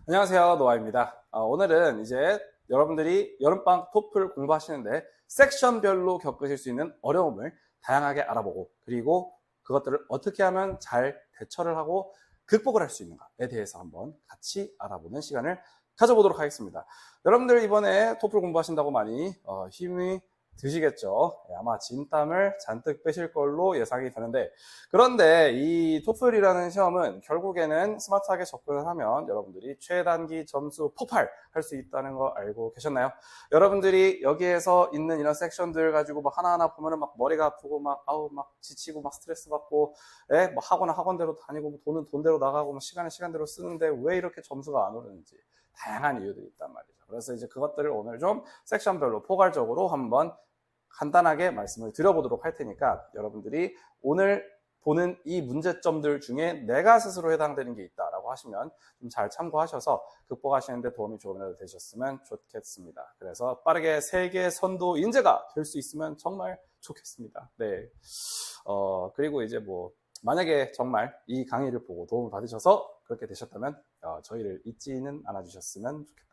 안녕하세요, 노아입니다. 오늘은 이제 여러분들이 여름방학 토플 공부하시는데 섹션별로 겪으실 수 있는 어려움을 다양하게 알아보고, 그리고 그것들을 어떻게 하면 잘 대처를 하고 극복을 할 수 있는가에 대해서 한번 같이 알아보는 시간을 가져보도록 하겠습니다. 여러분들 이번에 토플 공부하신다고 많이 힘이 드시겠죠. 아마 진땀을 잔뜩 빼실 걸로 예상이 되는데, 그런데 이 토플이라는 시험은 결국에는 스마트하게 접근을 하면 여러분들이 최단기 점수 폭발할 수 있다는 거 알고 계셨나요? 여러분들이 여기에서 있는 이런 섹션들 가지고 막 하나하나 보면은 막 머리가 아프고 막 지치고 막 스트레스 받고, 뭐 학원은 학원대로 다니고 뭐 돈은 돈대로 나가고 뭐 시간은 시간대로 쓰는데 왜 이렇게 점수가 안 오르는지 다양한 이유들이 있단 말이죠. 그래서 이제 그것들을 오늘 좀 섹션별로 포괄적으로 한번 간단하게 말씀을 드려보도록 할 테니까, 여러분들이 오늘 보는 이 문제점들 중에 내가 스스로 해당되는 게 있다라고 하시면 좀 잘 참고하셔서 극복하시는데 도움이 조금이라도 되셨으면 좋겠습니다. 그래서 빠르게 세계 선도 인재가 될 수 있으면 정말 좋겠습니다. 네. 그리고 이제 뭐 만약에 정말 이 강의를 보고 도움을 받으셔서 그렇게 되셨다면 저희를 잊지는 않아 주셨으면 좋겠다.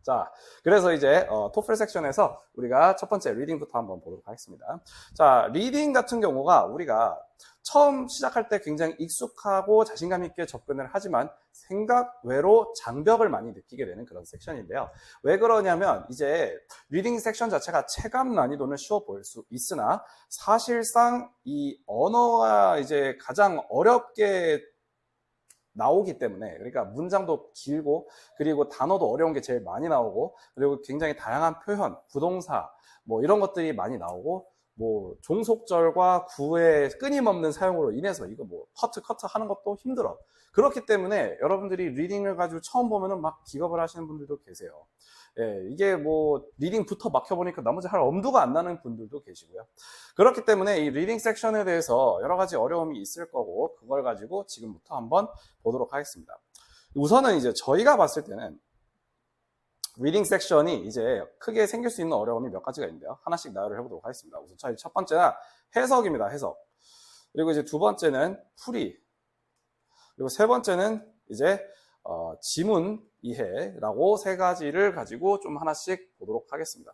자, 그래서 이제 토플 섹션에서 우리가 첫 번째 리딩부터 한번 보도록 하겠습니다. 자, 리딩 같은 경우가 우리가 처음 시작할 때 굉장히 익숙하고 자신감 있게 접근을 하지만 생각 외로 장벽을 많이 느끼게 되는 그런 섹션인데요. 왜 그러냐면 이제 리딩 섹션 자체가 체감 난이도는 쉬워 보일 수 있으나 사실상 이 언어가 이제 가장 어렵게 나오기 때문에, 그러니까 문장도 길고 그리고 단어도 어려운 게 제일 많이 나오고, 그리고 굉장히 다양한 표현, 부동사 뭐 이런 것들이 많이 나오고, 뭐 종속절과 구의 끊임없는 사용으로 인해서 이거 뭐 커트 하는 것도 힘들어. 그렇기 때문에 여러분들이 리딩을 가지고 처음 보면은 막 기겁을 하시는 분들도 계세요. 예, 이게 뭐 리딩부터 막혀보니까 나머지 할 엄두가 안 나는 분들도 계시고요. 그렇기 때문에 이 리딩 섹션에 대해서 여러 가지 어려움이 있을 거고, 그걸 가지고 지금부터 한번 보도록 하겠습니다. 우선은 이제 저희가 봤을 때는 리딩 섹션이 이제 크게 생길 수 있는 어려움이 몇 가지가 있는데요. 하나씩 나열을 해보도록 하겠습니다. 우선 첫 번째는 해석입니다. 해석. 그리고 이제 두 번째는 풀이. 그리고 세 번째는 이제 지문 이해라고 세 가지를 가지고 좀 하나씩 보도록 하겠습니다.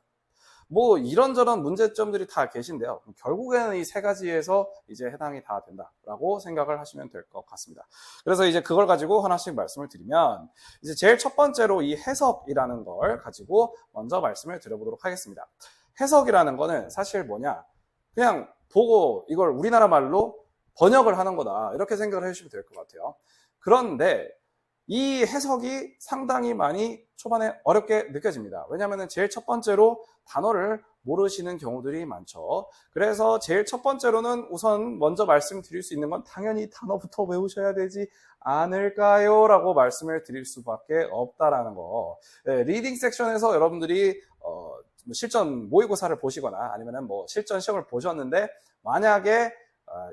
뭐 이런저런 문제점들이 다 계신데요. 결국에는 이 세 가지에서 이제 해당이 다 된다라고 생각을 하시면 될 것 같습니다. 그래서 이제 그걸 가지고 하나씩 말씀을 드리면, 이제 제일 첫 번째로 이 해석이라는 걸 가지고 먼저 말씀을 드려보도록 하겠습니다. 해석이라는 거는 사실 뭐냐, 그냥 보고 이걸 우리나라 말로 번역을 하는 거다, 이렇게 생각을 해주시면 될 것 같아요. 그런데 이 해석이 상당히 많이 초반에 어렵게 느껴집니다. 왜냐하면 제일 첫 번째로 단어를 모르시는 경우들이 많죠. 그래서 제일 첫 번째로는 우선 먼저 말씀드릴 수 있는 건 당연히 단어부터 외우셔야 되지 않을까요? 라고 말씀을 드릴 수밖에 없다라는 거. 네, 리딩 섹션에서 여러분들이 실전 모의고사를 보시거나 아니면 뭐 실전 시험을 보셨는데, 만약에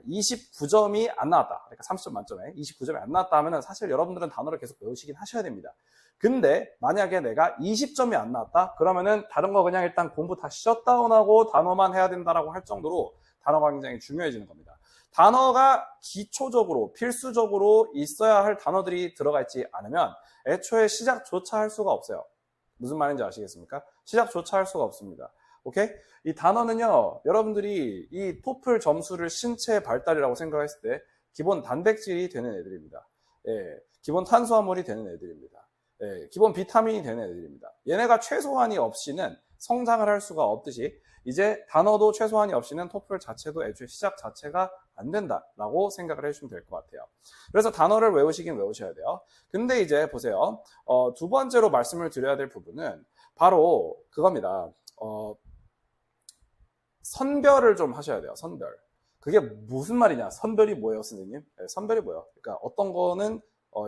29점이 안 나왔다. 그러니까 30점 만점에 29점이 안 나왔다 하면 사실 여러분들은 단어를 계속 외우시긴 하셔야 됩니다. 근데 만약에 내가 20점이 안 나왔다? 그러면은 다른 거 그냥 일단 공부 다 셧다운하고 단어만 해야 된다라고 할 정도로 단어가 굉장히 중요해지는 겁니다. 단어가 기초적으로 필수적으로 있어야 할 단어들이 들어가 있지 않으면 애초에 시작조차 할 수가 없어요. 무슨 말인지 아시겠습니까? 시작조차 할 수가 없습니다. 오케이? 이 단어는요, 여러분들이 이 토플 점수를 신체 발달이라고 생각했을 때 기본 단백질이 되는 애들입니다. 예, 기본 탄수화물이 되는 애들입니다. 예, 기본 비타민이 되는 애들입니다. 얘네가 최소한이 없이는 성장을 할 수가 없듯이 이제 단어도 최소한이 없이는 토플 자체도 애초에 시작 자체가 안 된다라고 생각을 해주시면 될 것 같아요. 그래서 단어를 외우시긴 외우셔야 돼요. 근데 이제 보세요. 두 번째로 말씀을 드려야 될 부분은 바로 그겁니다. 선별을 좀 하셔야 돼요. 선별. 그게 무슨 말이냐? 선별이 뭐예요, 선생님? 네, 선별이 뭐예요? 그러니까 어떤 거는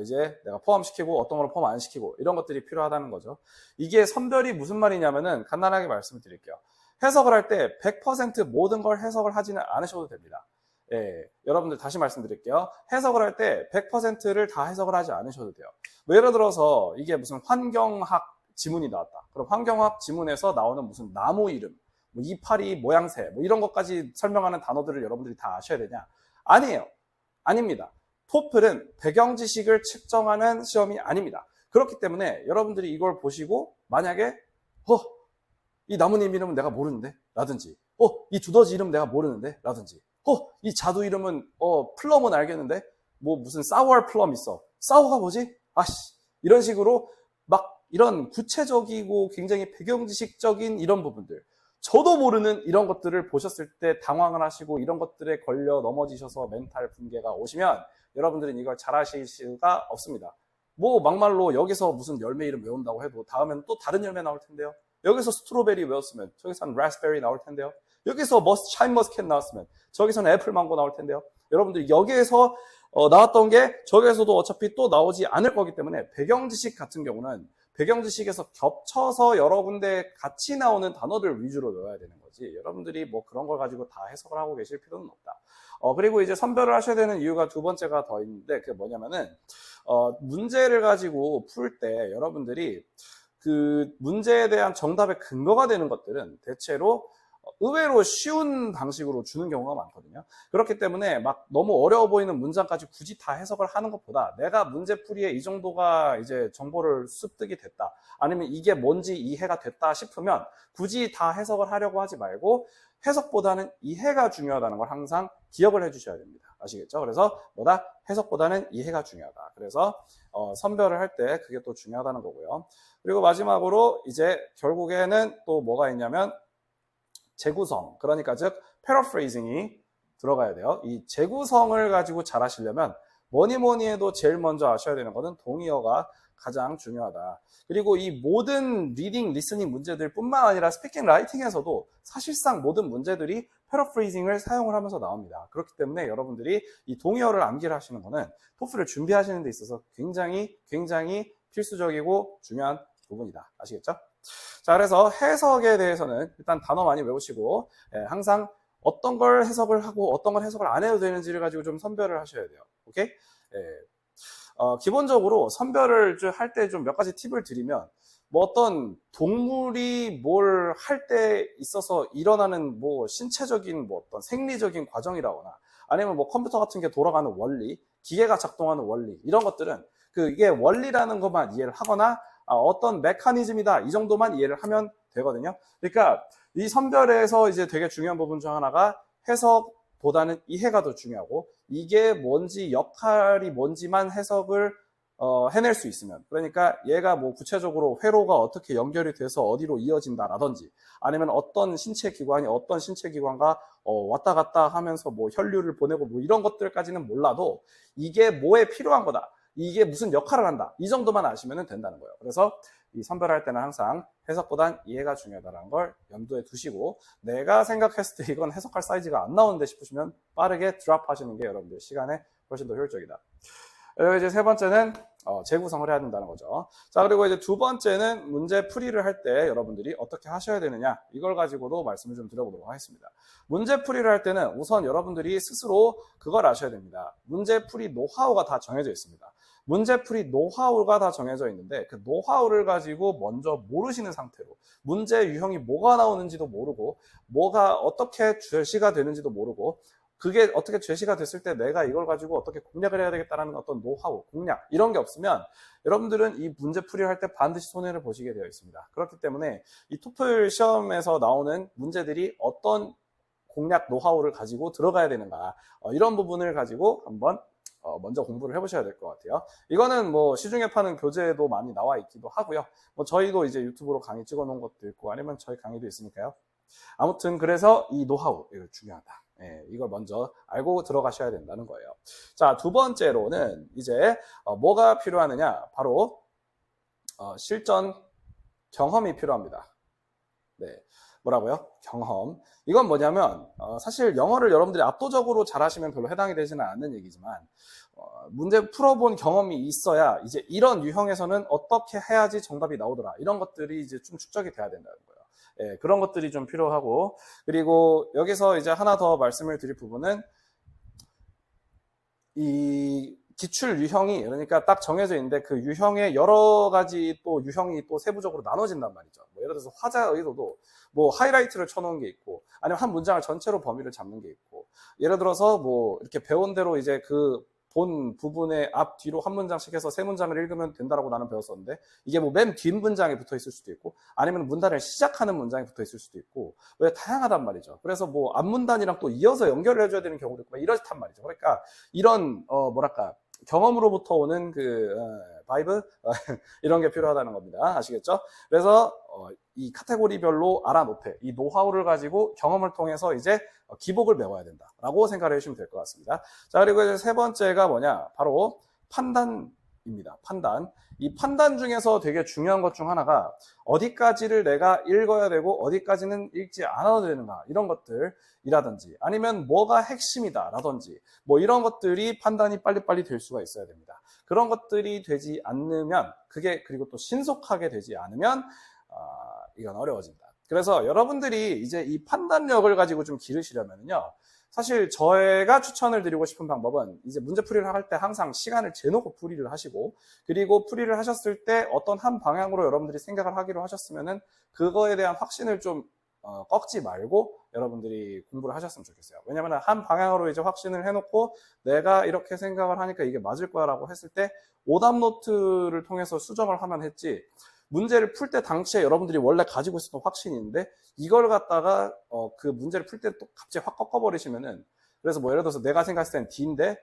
이제 내가 포함시키고 어떤 거는 포함 안 시키고 이런 것들이 필요하다는 거죠. 이게 선별이 무슨 말이냐면은 간단하게 말씀을 드릴게요. 해석을 할 때 100% 모든 걸 해석을 하지는 않으셔도 됩니다. 예, 여러분들 다시 말씀드릴게요. 해석을 할 때 100%를 다 해석을 하지 않으셔도 돼요. 뭐 예를 들어서 이게 무슨 환경학 지문이 나왔다. 그럼 환경학 지문에서 나오는 무슨 나무 이름, 뭐 이파리 모양새, 뭐 이런 것까지 설명하는 단어들을 여러분들이 다 아셔야 되냐? 아니에요. 아닙니다. 토플은 배경 지식을 측정하는 시험이 아닙니다. 그렇기 때문에 여러분들이 이걸 보시고 만약에 이 나뭇잎 이름은 내가 모르는데? 라든지 이 두더지 이름 내가 모르는데? 라든지 이 자두 이름은 플럼은 알겠는데? 뭐 무슨 사워 플럼 있어. 사워가 뭐지? 아씨. 이런 식으로 막 이런 구체적이고 굉장히 배경 지식적인 이런 부분들, 저도 모르는 이런 것들을 보셨을 때 당황을 하시고 이런 것들에 걸려 넘어지셔서 멘탈 붕괴가 오시면 여러분들은 이걸 잘 하실 수가 없습니다. 뭐 막말로 여기서 무슨 열매 이름 외운다고 해도 다음엔 또 다른 열매 나올 텐데요. 여기서 스트로베리 외웠으면 저기서는 라스베리 나올 텐데요. 여기서 샤인머스켓 나왔으면 저기서는 애플 망고 나올 텐데요. 여러분들이 여기에서 나왔던 게 저기에서도 어차피 또 나오지 않을 거기 때문에 배경 지식 같은 경우는 배경 지식에서 겹쳐서 여러 군데 같이 나오는 단어들 위주로 넣어야 되는 거지. 여러분들이 뭐 그런 걸 가지고 다 해석을 하고 계실 필요는 없다. 그리고 이제 선별을 하셔야 되는 이유가 두 번째가 더 있는데 그게 뭐냐면은 문제를 가지고 풀 때 여러분들이 그 문제에 대한 정답의 근거가 되는 것들은 대체로 의외로 쉬운 방식으로 주는 경우가 많거든요. 그렇기 때문에 막 너무 어려워 보이는 문장까지 굳이 다 해석을 하는 것보다 내가 문제풀이에 이 정도가 이제 정보를 습득이 됐다. 아니면 이게 뭔지 이해가 됐다 싶으면 굳이 다 해석을 하려고 하지 말고 해석보다는 이해가 중요하다는 걸 항상 기억을 해주셔야 됩니다. 아시겠죠? 그래서 뭐다? 해석보다는 이해가 중요하다. 그래서 선별을 할 때 그게 또 중요하다는 거고요. 그리고 마지막으로 이제 결국에는 또 뭐가 있냐면 재구성, 그러니까 즉 패러프레이징이 들어가야 돼요. 이 재구성을 가지고 잘 하시려면 뭐니 해도 제일 먼저 아셔야 되는 것은 동의어가 가장 중요하다. 그리고 이 모든 리딩, 리스닝 문제들 뿐만 아니라 스피킹, 라이팅에서도 사실상 모든 문제들이 패러프레이징을 사용을 하면서 나옵니다. 그렇기 때문에 여러분들이 이 동의어를 암기를 하시는 거는 토플을 준비하시는 데 있어서 굉장히 필수적이고 중요한 부분이다. 아시겠죠? 자, 그래서 해석에 대해서는 일단 단어 많이 외우시고 항상 어떤 걸 해석을 하고 어떤 걸 해석을 안 해도 되는지를 가지고 좀 선별을 하셔야 돼요. 오케이? 기본적으로 선별을 할 때 좀 몇 가지 팁을 드리면 뭐 어떤 동물이 뭘 할 때 있어서 일어나는 뭐 신체적인 뭐 어떤 생리적인 과정이라거나 아니면 뭐 컴퓨터 같은 게 돌아가는 원리, 기계가 작동하는 원리 이런 것들은 이게 원리라는 것만 이해를 하거나 어떤 메커니즘이다 이 정도만 이해를 하면 되거든요. 그러니까 이 선별에서 이제 되게 중요한 부분 중 하나가 해석보다는 이해가 더 중요하고 이게 뭔지 역할이 뭔지만 해석을 해낼 수 있으면, 그러니까 얘가 뭐 구체적으로 회로가 어떻게 연결이 돼서 어디로 이어진다라든지 아니면 어떤 신체 기관이 어떤 신체 기관과 왔다 갔다 하면서 뭐 혈류를 보내고 뭐 이런 것들까지는 몰라도 이게 뭐에 필요한 거다, 이게 무슨 역할을 한다, 이 정도만 아시면 된다는 거예요. 그래서 이 선별할 때는 항상 해석보단 이해가 중요하다는 걸 염두에 두시고 내가 생각했을 때 이건 해석할 사이즈가 안 나오는데 싶으시면 빠르게 드랍 하시는 게 여러분들 시간에 훨씬 더 효율적이다. 그리고 이제 세 번째는 재구성을 해야 된다는 거죠. 자, 그리고 이제 두 번째는 문제 풀이를 할 때 여러분들이 어떻게 하셔야 되느냐, 이걸 가지고도 말씀을 좀 드려보도록 하겠습니다. 문제 풀이를 할 때는 우선 여러분들이 스스로 그걸 아셔야 됩니다. 문제 풀이 노하우가 다 정해져 있습니다. 문제풀이 노하우가 다 정해져 있는데 그 노하우를 가지고 먼저 모르시는 상태로 문제 유형이 뭐가 나오는지도 모르고 뭐가 어떻게 제시가 되는지도 모르고 그게 어떻게 제시가 됐을 때 내가 이걸 가지고 어떻게 공략을 해야 되겠다라는 어떤 노하우, 공략 이런 게 없으면 여러분들은 이 문제풀이를 할 때 반드시 손해를 보시게 되어 있습니다. 그렇기 때문에 이 토플 시험에서 나오는 문제들이 어떤 공략 노하우를 가지고 들어가야 되는가, 이런 부분을 가지고 한번 먼저 공부를 해보셔야 될 것 같아요. 이거는 뭐 시중에 파는 교재에도 많이 나와 있기도 하고요. 뭐 저희도 이제 유튜브로 강의 찍어 놓은 것도 있고 아니면 저희 강의도 있으니까요. 아무튼 그래서 이 노하우, 이거 중요하다. 이걸 먼저 알고 들어가셔야 된다는 거예요. 자, 두 번째로는 이제 뭐가 필요하느냐, 바로 실전 경험이 필요합니다. 네, 뭐라고요? 경험. 이건 뭐냐면 사실 영어를 여러분들이 압도적으로 잘하시면 별로 해당이 되지는 않는 얘기지만 문제 풀어본 경험이 있어야 이제 이런 유형에서는 어떻게 해야지 정답이 나오더라, 이런 것들이 이제 좀 축적이 돼야 된다는 거예요. 그런 것들이 좀 필요하고, 그리고 여기서 이제 하나 더 말씀을 드릴 부분은 이 기출 유형이, 그러니까 딱 정해져 있는데 그 유형의 여러 가지 또 유형이 또 세부적으로 나눠진단 말이죠. 뭐 예를 들어서 화자 의도도 뭐 하이라이트를 쳐놓은 게 있고 아니면 한 문장을 전체로 범위를 잡는 게 있고 예를 들어서 뭐 이렇게 배운 대로 이제 그 본 부분의 앞, 뒤로 한 문장씩 해서 세 문장을 읽으면 된다라고 나는 배웠었는데 이게 뭐 맨 뒷 문장에 붙어 있을 수도 있고 아니면 문단을 시작하는 문장에 붙어 있을 수도 있고 왜 다양하단 말이죠. 그래서 뭐 앞 문단이랑 또 이어서 연결을 해줘야 되는 경우도 있고 이렇단 말이죠. 그러니까 이런 뭐랄까 경험으로부터 오는 그 바이브 이런 게 필요하다는 겁니다. 아시겠죠? 그래서 이 카테고리별로 알아놓되 이 노하우를 가지고 경험을 통해서 이제 기복을 메워야 된다라고 생각을 해주시면 될 것 같습니다. 자, 그리고 이제 세 번째가 뭐냐? 바로 판단입니다. 판단. 이 판단 중에서 되게 중요한 것 중 하나가 어디까지를 내가 읽어야 되고 어디까지는 읽지 않아도 되는가 이런 것들이라든지 아니면 뭐가 핵심이다 라든지 뭐 이런 것들이 판단이 빨리빨리 될 수가 있어야 됩니다. 그런 것들이 되지 않으면 그게 그리고 또 신속하게 되지 않으면 이건 어려워진다. 그래서 여러분들이 이제 이 판단력을 가지고 좀 기르시려면요. 사실 저희가 추천을 드리고 싶은 방법은 이제 문제풀이를 할 때 항상 시간을 재놓고 풀이를 하시고 그리고 풀이를 하셨을 때 어떤 한 방향으로 여러분들이 생각을 하기로 하셨으면은 그거에 대한 확신을 좀 꺾지 말고 여러분들이 공부를 하셨으면 좋겠어요. 왜냐하면 한 방향으로 이제 확신을 해놓고 내가 이렇게 생각을 하니까 이게 맞을 거야 라고 했을 때 오답 노트를 통해서 수정을 하면 했지 문제를 풀 때 당시에 여러분들이 원래 가지고 있었던 확신이 있는데 이걸 갖다가 그 문제를 풀 때 또 갑자기 확 꺾어버리시면은 그래서 뭐 예를 들어서 내가 생각했을 땐 D인데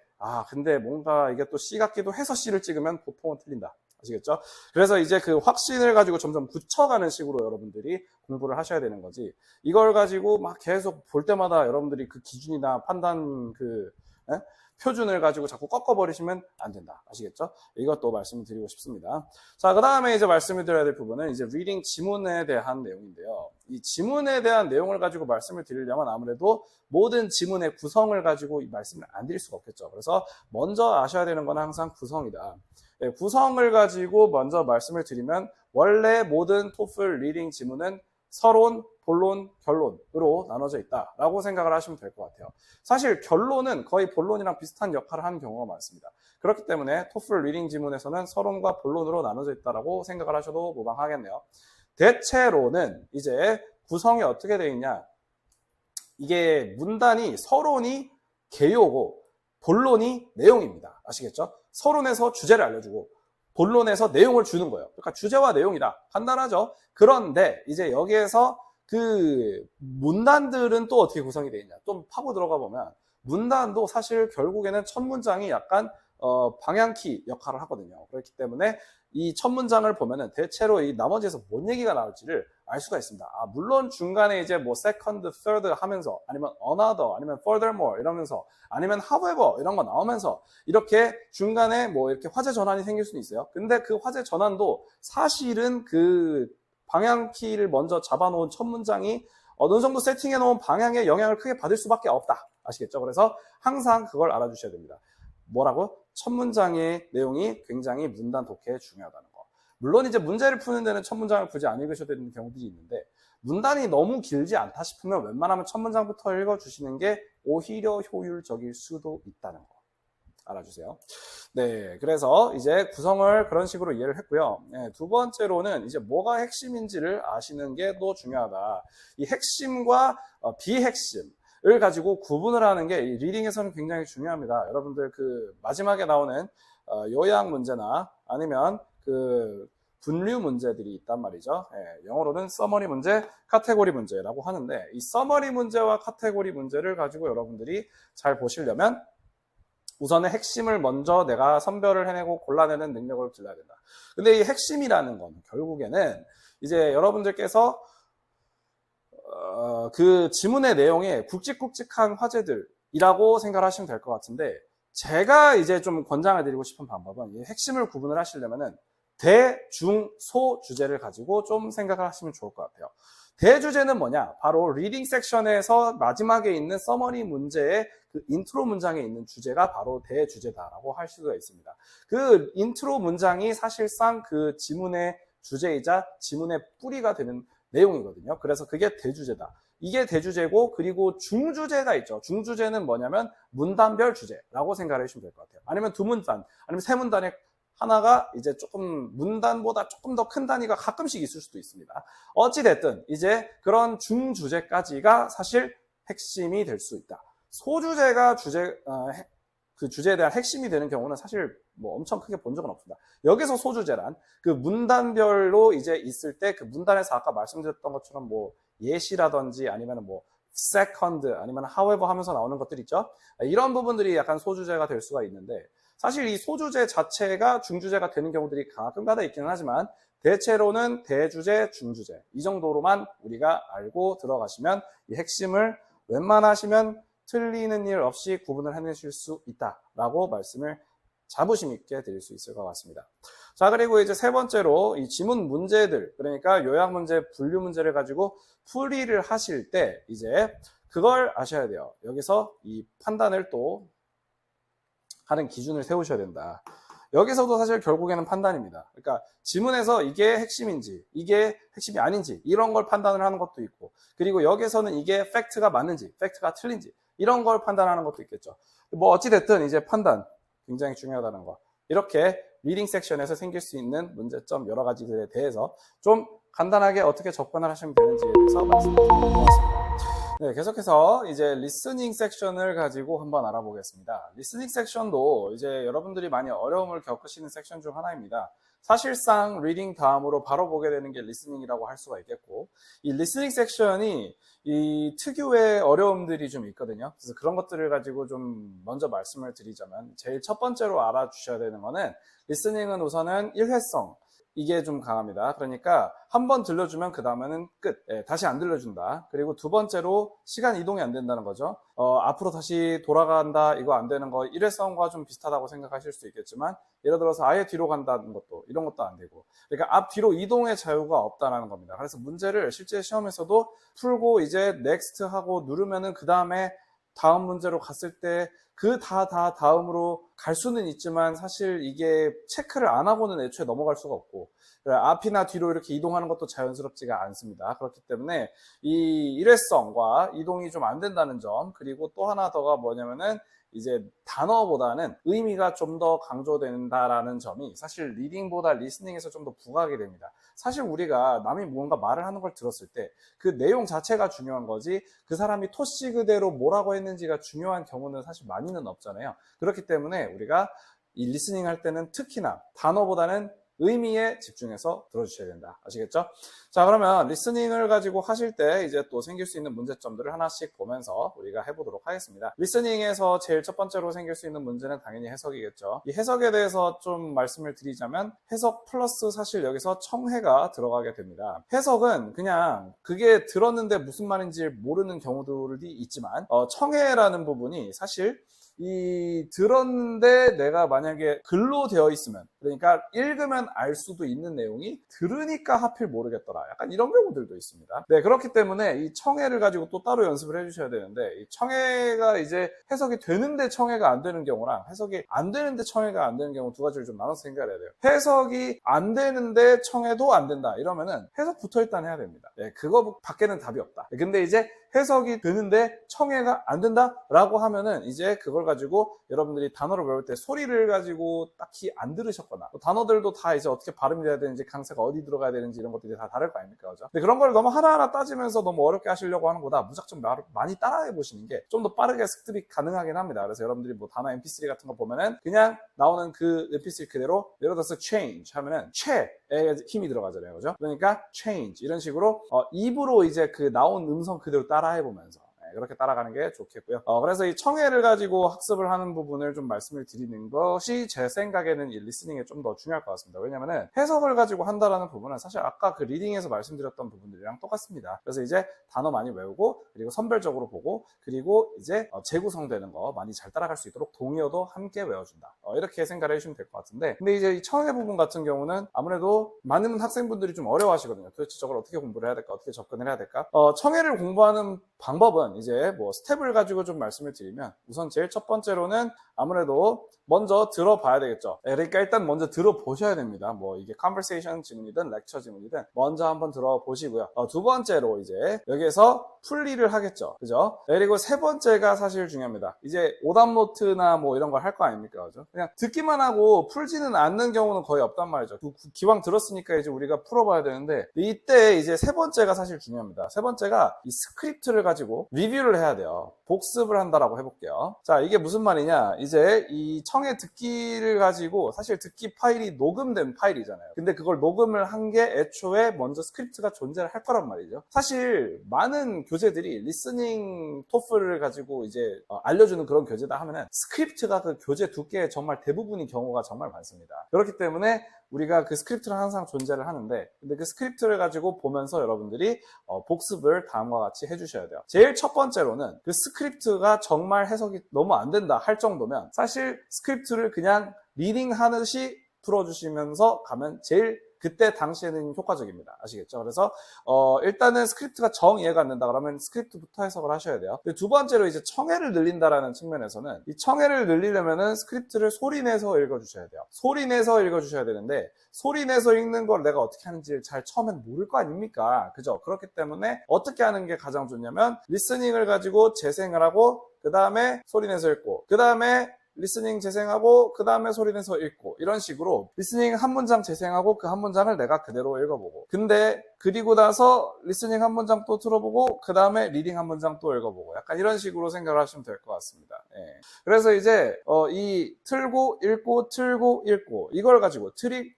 근데 뭔가 이게 또 C 같기도 해서 C를 찍으면 보통은 틀린다. 아시겠죠? 그래서 이제 그 확신을 가지고 점점 굳혀가는 식으로 여러분들이 공부를 하셔야 되는 거지. 이걸 가지고 막 계속 볼 때마다 여러분들이 그 기준이나 판단 표준을 가지고 자꾸 꺾어버리시면 안 된다. 아시겠죠? 이것도 말씀을 드리고 싶습니다. 자, 그 다음에 이제 말씀을 드려야 될 부분은 이제 리딩 지문에 대한 내용인데요. 이 지문에 대한 내용을 가지고 말씀을 드리려면 아무래도 모든 지문의 구성을 가지고 이 말씀을 안 드릴 수가 없겠죠. 그래서 먼저 아셔야 되는 건 항상 구성이다. 구성을 가지고 먼저 말씀을 드리면 원래 모든 토플 리딩 지문은 서론, 본론, 결론으로 나눠져 있다라고 생각을 하시면 될 것 같아요. 사실 결론은 거의 본론이랑 비슷한 역할을 하는 경우가 많습니다. 그렇기 때문에 토플 리딩 지문에서는 서론과 본론으로 나눠져 있다라고 생각을 하셔도 무방하겠네요. 대체로는 이제 구성이 어떻게 되어 있냐? 이게 문단이 서론이 개요고 본론이 내용입니다. 아시겠죠? 서론에서 주제를 알려주고 본론에서 내용을 주는 거예요. 그러니까 주제와 내용이다. 간단하죠? 그런데 이제 여기에서 그 문단들은 또 어떻게 구성이 되어 있냐? 좀 파고 들어가 보면 문단도 사실 결국에는 첫 문장이 약간 방향키 역할을 하거든요. 그렇기 때문에 이 첫 문장을 보면은 대체로 이 나머지에서 뭔 얘기가 나올지를 알 수가 있습니다. 물론 중간에 이제 뭐 second, third 하면서 아니면 another, 아니면 furthermore 이러면서 아니면 however 이런 거 나오면서 이렇게 중간에 뭐 이렇게 화제 전환이 생길 수는 있어요. 근데 그 화제 전환도 사실은 그 방향키를 먼저 잡아놓은 첫 문장이 어느 정도 세팅해 놓은 방향에 영향을 크게 받을 수밖에 없다. 아시겠죠? 그래서 항상 그걸 알아주셔야 됩니다. 뭐라고? 첫 문장의 내용이 굉장히 문단 독해에 중요하다는 거. 물론 이제 문제를 푸는 데는 첫 문장을 굳이 안 읽으셔야 되는 경우들이 있는데 문단이 너무 길지 않다 싶으면 웬만하면 첫 문장부터 읽어주시는 게 오히려 효율적일 수도 있다는 거. 알아주세요. 네, 그래서 이제 구성을 그런 식으로 이해를 했고요. 네, 두 번째로는 이제 뭐가 핵심인지를 아시는 게 또 중요하다. 이 핵심과 비핵심을 가지고 구분을 하는 게 이 리딩에서는 굉장히 중요합니다. 여러분들 그 마지막에 나오는 요약 문제나 아니면 그 분류 문제들이 있단 말이죠. 영어로는 서머리 문제, 카테고리 문제라고 하는데 이 서머리 문제와 카테고리 문제를 가지고 여러분들이 잘 보시려면 우선은 핵심을 먼저 내가 선별을 해내고 골라내는 능력을 길러야 된다. 근데 이 핵심이라는 건 결국에는 이제 여러분들께서 그 지문의 내용에 굵직굵직한 화제들이라고 생각을 하시면 될 것 같은데 제가 이제 좀 권장을 드리고 싶은 방법은 이 핵심을 구분을 하시려면은 대, 중, 소 주제를 가지고 좀 생각을 하시면 좋을 것 같아요. 대주제는 뭐냐? 바로 리딩 섹션에서 마지막에 있는 서머리 문제의 그 인트로 문장에 있는 주제가 바로 대주제다라고 할 수가 있습니다. 그 인트로 문장이 사실상 그 지문의 주제이자 지문의 뿌리가 되는 내용이거든요. 그래서 그게 대주제다. 이게 대주제고 그리고 중주제가 있죠. 중주제는 뭐냐면 문단별 주제라고 생각을 해주시면 될 것 같아요. 아니면 두 문단, 아니면 세 문단의 하나가 이제 조금 문단보다 조금 더 큰 단위가 가끔씩 있을 수도 있습니다. 어찌됐든 이제 그런 중주제까지가 사실 핵심이 될 수 있다. 소주제가 그 주제에 대한 핵심이 되는 경우는 사실 뭐 엄청 크게 본 적은 없습니다. 여기서 소주제란 그 문단별로 이제 있을 때 그 문단에서 아까 말씀드렸던 것처럼 뭐 예시라든지 아니면 뭐 second 아니면 however 하면서 나오는 것들 있죠. 이런 부분들이 약간 소주제가 될 수가 있는데 사실 이 소주제 자체가 중주제가 되는 경우들이 가끔가다 있기는 하지만 대체로는 대주제, 중주제 이 정도로만 우리가 알고 들어가시면 이 핵심을 웬만하시면 틀리는 일 없이 구분을 해내실 수 있다라고 말씀을 자부심 있게 드릴 수 있을 것 같습니다. 자, 그리고 이제 세 번째로 이 지문 문제들, 그러니까 요약 문제, 분류 문제를 가지고 풀이를 하실 때 이제 그걸 아셔야 돼요. 여기서 이 판단을 또 하는 기준을 세우셔야 된다. 여기서도 사실 결국에는 판단입니다. 그러니까 지문에서 이게 핵심인지 이게 핵심이 아닌지 이런 걸 판단을 하는 것도 있고 그리고 여기서는 이게 팩트가 맞는지 팩트가 틀린지 이런 걸 판단하는 것도 있겠죠. 뭐 어찌됐든 이제 판단 굉장히 중요하다는 거. 이렇게 리딩 섹션에서 생길 수 있는 문제점 여러 가지들에 대해서 좀 간단하게 어떻게 접근을 하시면 되는지에 대해서 말씀드리도록 하겠습니다. 네, 계속해서 이제 리스닝 섹션을 가지고 한번 알아보겠습니다. 리스닝 섹션도 이제 여러분들이 많이 어려움을 겪으시는 섹션 중 하나입니다. 사실상 리딩 다음으로 바로 보게 되는 게 리스닝이라고 할 수가 있겠고 이 리스닝 섹션이 이 특유의 어려움들이 좀 있거든요. 그래서 그런 것들을 가지고 좀 먼저 말씀을 드리자면 제일 첫 번째로 알아주셔야 되는 거는 리스닝은 우선은 일회성 이게 좀 강합니다. 그러니까 한 번 들려주면 그 다음에는 끝. 다시 안 들려준다. 그리고 두 번째로 시간 이동이 안 된다는 거죠. 앞으로 다시 돌아간다. 이거 안 되는 거 일회성과 좀 비슷하다고 생각하실 수 있겠지만 예를 들어서 아예 뒤로 간다는 것도 이런 것도 안 되고 그러니까 앞뒤로 이동의 자유가 없다는 겁니다. 그래서 문제를 실제 시험에서도 풀고 이제 next 하고 누르면은 그 다음에 다음 문제로 갔을 때 그 다음으로 갈 수는 있지만 사실 이게 체크를 안 하고는 애초에 넘어갈 수가 없고 앞이나 뒤로 이렇게 이동하는 것도 자연스럽지가 않습니다. 그렇기 때문에 이 일회성과 이동이 좀 안 된다는 점 그리고 또 하나 더가 뭐냐면은 이제 단어보다는 의미가 좀 더 강조된다라는 점이 사실 리딩보다 리스닝에서 좀 더 부각이 됩니다. 사실 우리가 남이 무언가 말을 하는 걸 들었을 때 그 내용 자체가 중요한 거지 그 사람이 토시 그대로 뭐라고 했는지가 중요한 경우는 사실 많이는 없잖아요. 그렇기 때문에 우리가 이 리스닝 할 때는 특히나 단어보다는 의미에 집중해서 들어주셔야 된다. 아시겠죠? 자, 그러면 리스닝을 가지고 하실 때 이제 또 생길 수 있는 문제점들을 하나씩 보면서 우리가 해보도록 하겠습니다. 리스닝에서 제일 첫 번째로 생길 수 있는 문제는 당연히 해석이겠죠. 이 해석에 대해서 좀 말씀을 드리자면 해석 플러스 사실 여기서 청해가 들어가게 됩니다. 해석은 그냥 그게 들었는데 무슨 말인지 모르는 경우들이 있지만 청해라는 부분이 사실 이 들었는데 내가 만약에 글로 되어 있으면 그러니까 읽으면 알 수도 있는 내용이 들으니까 하필 모르겠더라 약간 이런 경우들도 있습니다. 네, 그렇기 때문에 이 청해를 가지고 또 따로 연습을 해주셔야 되는데 이 청해가 이제 해석이 되는데 청해가 안 되는 경우랑 해석이 안 되는데 청해가 안 되는 경우 두 가지를 좀 나눠서 생각해야 돼요. 해석이 안 되는데 청해도 안 된다 이러면은 해석부터 일단 해야 됩니다. 네, 그거 밖에는 답이 없다. 근데 이제 해석이 되는데 청해가 안 된다라고 하면은 이제 그걸 가지고 여러분들이 단어를 외울 때 소리를 가지고 딱히 안 들으셨거나 단어들도 다 이제 어떻게 발음이 돼야 되는지 강세가 어디 들어가야 되는지 이런 것들이 다 다를 거 아닙니까? 그죠? 근데 그런 걸 너무 하나하나 따지면서 너무 어렵게 하시려고 하는 것보다 무작정 많이 따라해 보시는 게 좀 더 빠르게 습득이 가능하긴 합니다. 그래서 여러분들이 뭐 단어 mp3 같은 거 보면은 그냥 나오는 그 mp3 그대로 예를 들어서 change 하면은 che에 힘이 들어가잖아요. 그죠? 그러니까 change 이런 식으로 입으로 이제 그 나온 음성 그대로 따라해 보면서 그렇게 따라가는 게 좋겠고요. 그래서 이 청해를 가지고 학습을 하는 부분을 좀 말씀을 드리는 것이 제 생각에는 이 리스닝에 좀 더 중요할 것 같습니다. 왜냐면은 해석을 가지고 한다라는 부분은 사실 아까 그 리딩에서 말씀드렸던 부분들이랑 똑같습니다. 그래서 이제 단어 많이 외우고 그리고 선별적으로 보고 그리고 이제 재구성되는 거 많이 잘 따라갈 수 있도록 동의어도 함께 외워준다. 이렇게 생각을 해주시면 될 것 같은데 근데 이제 이 청해 부분 같은 경우는 아무래도 많은 학생분들이 좀 어려워하시거든요. 도대체 저걸 어떻게 공부를 해야 될까? 어떻게 접근을 해야 될까? 청해를 공부하는 방법은 이제 뭐 스텝을 가지고 좀 말씀을 드리면 우선 제일 첫 번째로는 아무래도 먼저 들어봐야 되겠죠. 그러니까 일단 먼저 들어보셔야 됩니다. 뭐 이게 컨버세이션 지문이든 렉처 지문이든 먼저 한번 들어보시고요. 두 번째로 이제 여기에서 풀이를 하겠죠. 그죠? 그리고 세 번째가 사실 중요합니다. 이제 오답 노트나 뭐 이런 걸 할 거 아닙니까? 그죠? 그냥 듣기만 하고 풀지는 않는 경우는 거의 없단 말이죠. 기왕 들었으니까 이제 우리가 풀어봐야 되는데 이때 이제 세 번째가 사실 중요합니다. 세 번째가 이 스크립트를 가지고 리뷰를 해야 돼요. 복습을 한다라고 해볼게요. 자, 이게 무슨 말이냐? 이제 이 청해 듣기를 가지고 사실 듣기 파일이 녹음된 파일이잖아요. 근데 그걸 녹음을 한 게 애초에 먼저 스크립트가 존재를 할 거란 말이죠. 사실 많은 교재들이 리스닝 토플을 가지고 이제 알려주는 그런 교재다 하면은 스크립트가 그 교재 두께의 정말 대부분의 경우가 정말 많습니다. 그렇기 때문에 우리가 그 스크립트는 항상 존재를 하는데, 근데 그 스크립트를 가지고 보면서 여러분들이 복습을 다음과 같이 해주셔야 돼요. 제일 첫 번째로는 그 스크립트가 정말 해석이 너무 안 된다 할 정도면 사실 스크립트를 그냥 리딩 하듯이 풀어주시면서 가면 제일 그때 당시에는 효과적입니다. 아시겠죠? 그래서 일단은 스크립트가 정 이해가 안 된다 그러면 스크립트부터 해석을 하셔야 돼요. 두 번째로 이제 청해를 늘린다라는 측면에서는 이 청해를 늘리려면은 스크립트를 소리내서 읽어주셔야 돼요. 소리내서 읽어주셔야 되는데 소리내서 읽는 걸 내가 어떻게 하는지 잘 처음엔 모를 거 아닙니까? 그죠? 그렇기 때문에 어떻게 하는 게 가장 좋냐면 리스닝을 가지고 재생을 하고 그 다음에 소리내서 읽고 그 다음에 리스닝 재생하고 그 다음에 소리내서 읽고 이런 식으로 리스닝 한 문장 재생하고 그 한 문장을 내가 그대로 읽어보고 근데 그리고 나서 리스닝 한 문장 또 들어보고 그 다음에 리딩 한 문장 또 읽어보고 약간 이런 식으로 생각을 하시면 될 것 같습니다. 예. 그래서 이제 이 틀고 읽고 틀고 읽고 이걸 가지고 트릭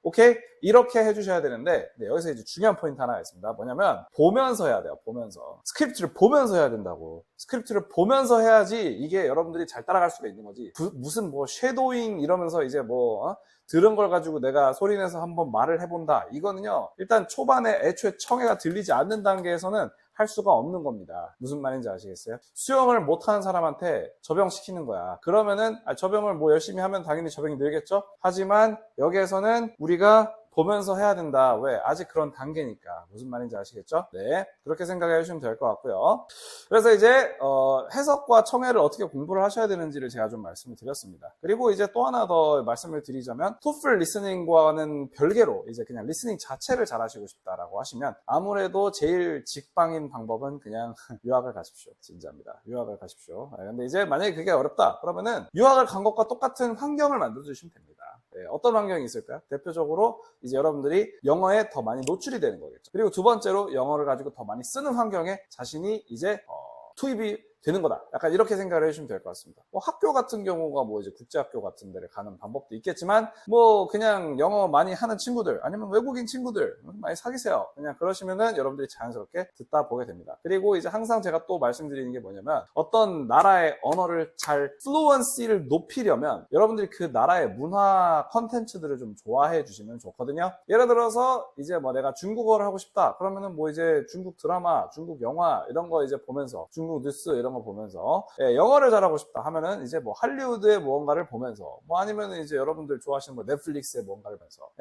오케이? 이렇게 해주셔야 되는데 여기서 이제 중요한 포인트 하나가 있습니다. 뭐냐면 보면서 해야 돼요. 보면서. 스크립트를 보면서 해야 된다고. 스크립트를 보면서 해야지 이게 여러분들이 잘 따라갈 수가 있는 거지. 무슨 뭐 쉐도잉 이러면서 이제 들은 걸 가지고 내가 소리내서 한번 말을 해본다. 이거는요. 일단 초반에 애초에 청해가 들리지 않는 단계에서는 할 수가 없는 겁니다. 무슨 말인지 아시겠어요? 수영을 못하는 사람한테 접영시키는 거야. 그러면은 접영을 뭐 열심히 하면 당연히 접영이 늘겠죠? 하지만 여기에서는 우리가 보면서 해야 된다. 왜? 아직 그런 단계니까. 무슨 말인지 아시겠죠? 네. 그렇게 생각해 주시면 될 것 같고요. 그래서 이제 해석과 청해를 어떻게 공부를 하셔야 되는지를 제가 좀 말씀을 드렸습니다. 그리고 이제 또 하나 더 말씀을 드리자면 토플 리스닝과는 별개로 이제 그냥 리스닝 자체를 잘 하시고 싶다라고 하시면 아무래도 제일 직방인 방법은 그냥 유학을 가십시오. 진짜입니다. 유학을 가십시오. 근데 이제 만약에 그게 어렵다. 그러면은 유학을 간 것과 똑같은 환경을 만들어 주시면 됩니다. 네, 어떤 환경이 있을까요? 대표적으로 이제 여러분들이 영어에 더 많이 노출이 되는 거겠죠. 그리고 두 번째로 영어를 가지고 더 많이 쓰는 환경에 자신이 이제 투입이 되는 거다. 약간 이렇게 생각을 해주시면 될 것 같습니다. 학교 같은 경우가 이제 국제학교 같은 데를 가는 방법도 있겠지만 그냥 영어 많이 하는 친구들 아니면 외국인 친구들 많이 사귀세요. 그냥 그러시면은 여러분들이 자연스럽게 듣다 보게 됩니다. 그리고 이제 항상 제가 또 말씀드리는 게 뭐냐면 어떤 나라의 언어를 잘 플루언시를 높이려면 여러분들이 그 나라의 문화 컨텐츠들을 좀 좋아해 주시면 좋거든요. 예를 들어서 이제 내가 중국어를 하고 싶다. 그러면은 이제 중국 드라마, 중국 영화 이런 거 이제 보면서 중국 뉴스 이런 거 보면서 영어를 잘하고 싶다 하면은 이제 할리우드의 무언가를 보면서 아니면 이제 여러분들 좋아하시는 넷플릭스의 무언가를 보면서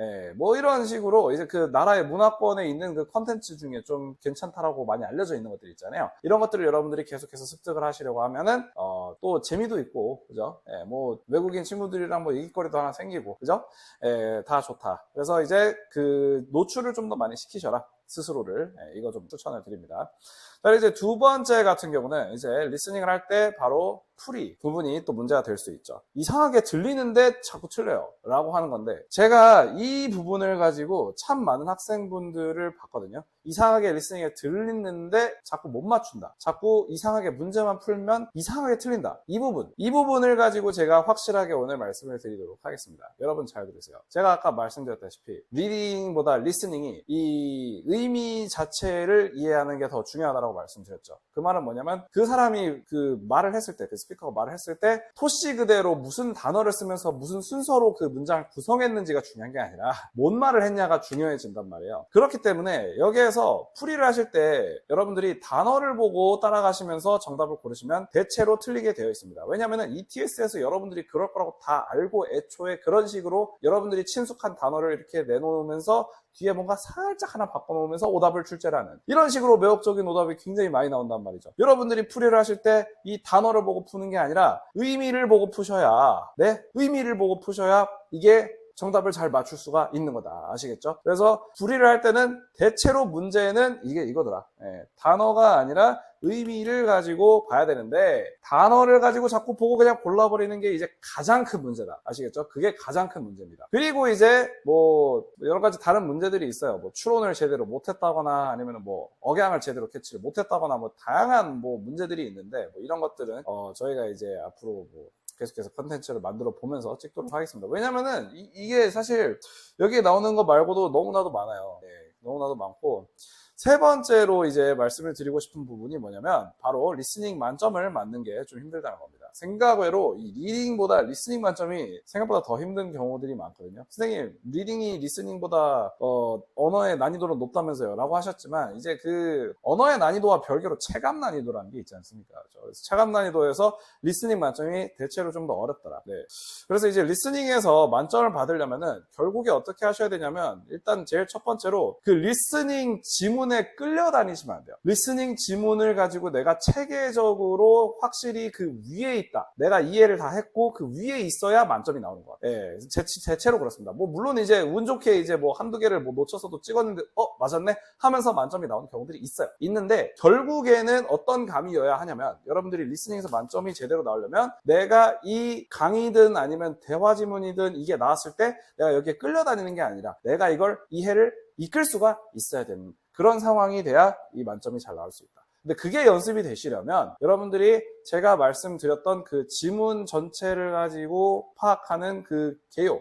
이런 식으로 이제 그 나라의 문화권에 있는 그 컨텐츠 중에 좀 괜찮다라고 많이 알려져 있는 것들 있잖아요. 이런 것들을 여러분들이 계속해서 습득을 하시려고 하면은 또 재미도 있고 그죠? 외국인 친구들이랑 얘기거리도 하나 생기고 그죠? 다 좋다. 그래서 이제 그 노출을 좀 더 많이 시키셔라. 스스로를. 이거 좀 추천을 드립니다. 자, 이제 두 번째 같은 경우는 이제 리스닝을 할 때 바로 풀이 부분이 또 문제가 될 수 있죠. 이상하게 들리는데 자꾸 틀려요 라고 하는 건데 제가 이 부분을 가지고 참 많은 학생분들을 봤거든요. 이상하게 리스닝에 들리는데 자꾸 못 맞춘다. 자꾸 이상하게 문제만 풀면 이상하게 틀린다. 이 부분을 가지고 제가 확실하게 오늘 말씀을 드리도록 하겠습니다. 여러분 잘 들으세요. 제가 아까 말씀드렸다시피 리딩보다 리스닝이 이 의미 자체를 이해하는 게 더 중요하다고 말씀드렸죠. 그 말은 뭐냐면 그 사람이 그 말을 했을 때 그 스피커가 말을 했을 때 토시 그대로 무슨 단어를 쓰면서 무슨 순서로 그 문장을 구성했는지가 중요한 게 아니라 뭔 말을 했냐가 중요해진단 말이에요. 그렇기 때문에 여기에서 풀이를 하실 때 여러분들이 단어를 보고 따라가시면서 정답을 고르시면 대체로 틀리게 되어 있습니다. 왜냐하면 ETS에서 여러분들이 그럴 거라고 다 알고 애초에 그런 식으로 여러분들이 친숙한 단어를 이렇게 내놓으면서 뒤에 뭔가 살짝 하나 바꿔놓으면서 오답을 출제라는 이런 식으로 매혹적인 오답이 굉장히 많이 나온단 말이죠. 여러분들이 풀이를 하실 때 이 단어를 보고 푸는 게 아니라 의미를 보고 푸셔야 의미를 보고 푸셔야 이게 정답을 잘 맞출 수가 있는 거다. 아시겠죠? 그래서 풀이를 할 때는 대체로 문제는 이게 이거더라. 단어가 아니라 의미를 가지고 봐야 되는데 단어를 가지고 자꾸 보고 그냥 골라버리는 게 이제 가장 큰 문제다. 아시겠죠? 그게 가장 큰 문제입니다. 그리고 이제 뭐 여러 가지 다른 문제들이 있어요. 뭐 추론을 제대로 못했다거나 아니면 뭐 억양을 제대로 캐치를 못했다거나 뭐 다양한 뭐 문제들이 있는데 뭐 이런 것들은 저희가 이제 앞으로 뭐 계속해서 컨텐츠를 만들어 보면서 찍도록 하겠습니다. 왜냐면은 이게 사실 여기에 나오는 거 말고도 너무나도 많아요. 네, 너무나도 많고 세 번째로 이제 말씀을 드리고 싶은 부분이 뭐냐면 바로 리스닝 만점을 맞는 게 좀 힘들다는 겁니다. 생각외로 이 리딩보다 리스닝 만점이 생각보다 더 힘든 경우들이 많거든요. 선생님, 리딩이 리스닝보다 언어의 난이도는 높다면서요 라고 하셨지만 이제 그 언어의 난이도와 별개로 체감 난이도라는 게 있지 않습니까? 그래서 체감 난이도에서 리스닝 만점이 대체로 좀 더 어렵더라. 네. 그래서 이제 리스닝에서 만점을 받으려면은 결국에 어떻게 하셔야 되냐면 일단 제일 첫 번째로 그 리스닝 지문에 끌려다니시면 안 돼요. 리스닝 지문을 가지고 내가 체계적으로 확실히 그 위에 있다. 내가 이해를 다 했고 그 위에 있어야 만점이 나오는 것 같아요. 예, 대체로 그렇습니다. 뭐 물론 이제 운 좋게 이제 뭐 한두 개를 뭐 놓쳐서도 찍었는데 맞았네 하면서 만점이 나오는 경우들이 있어요. 있는데 결국에는 어떤 감이어야 하냐면 여러분들이 리스닝에서 만점이 제대로 나오려면 내가 이 강의든 아니면 대화 지문이든 이게 나왔을 때 내가 여기에 끌려다니는 게 아니라 내가 이걸 이해를 이끌 수가 있어야 되는 그런 상황이 돼야 이 만점이 잘 나올 수 있다. 근데 그게 연습이 되시려면 여러분들이 제가 말씀드렸던 그 지문 전체를 가지고 파악하는 그 개요,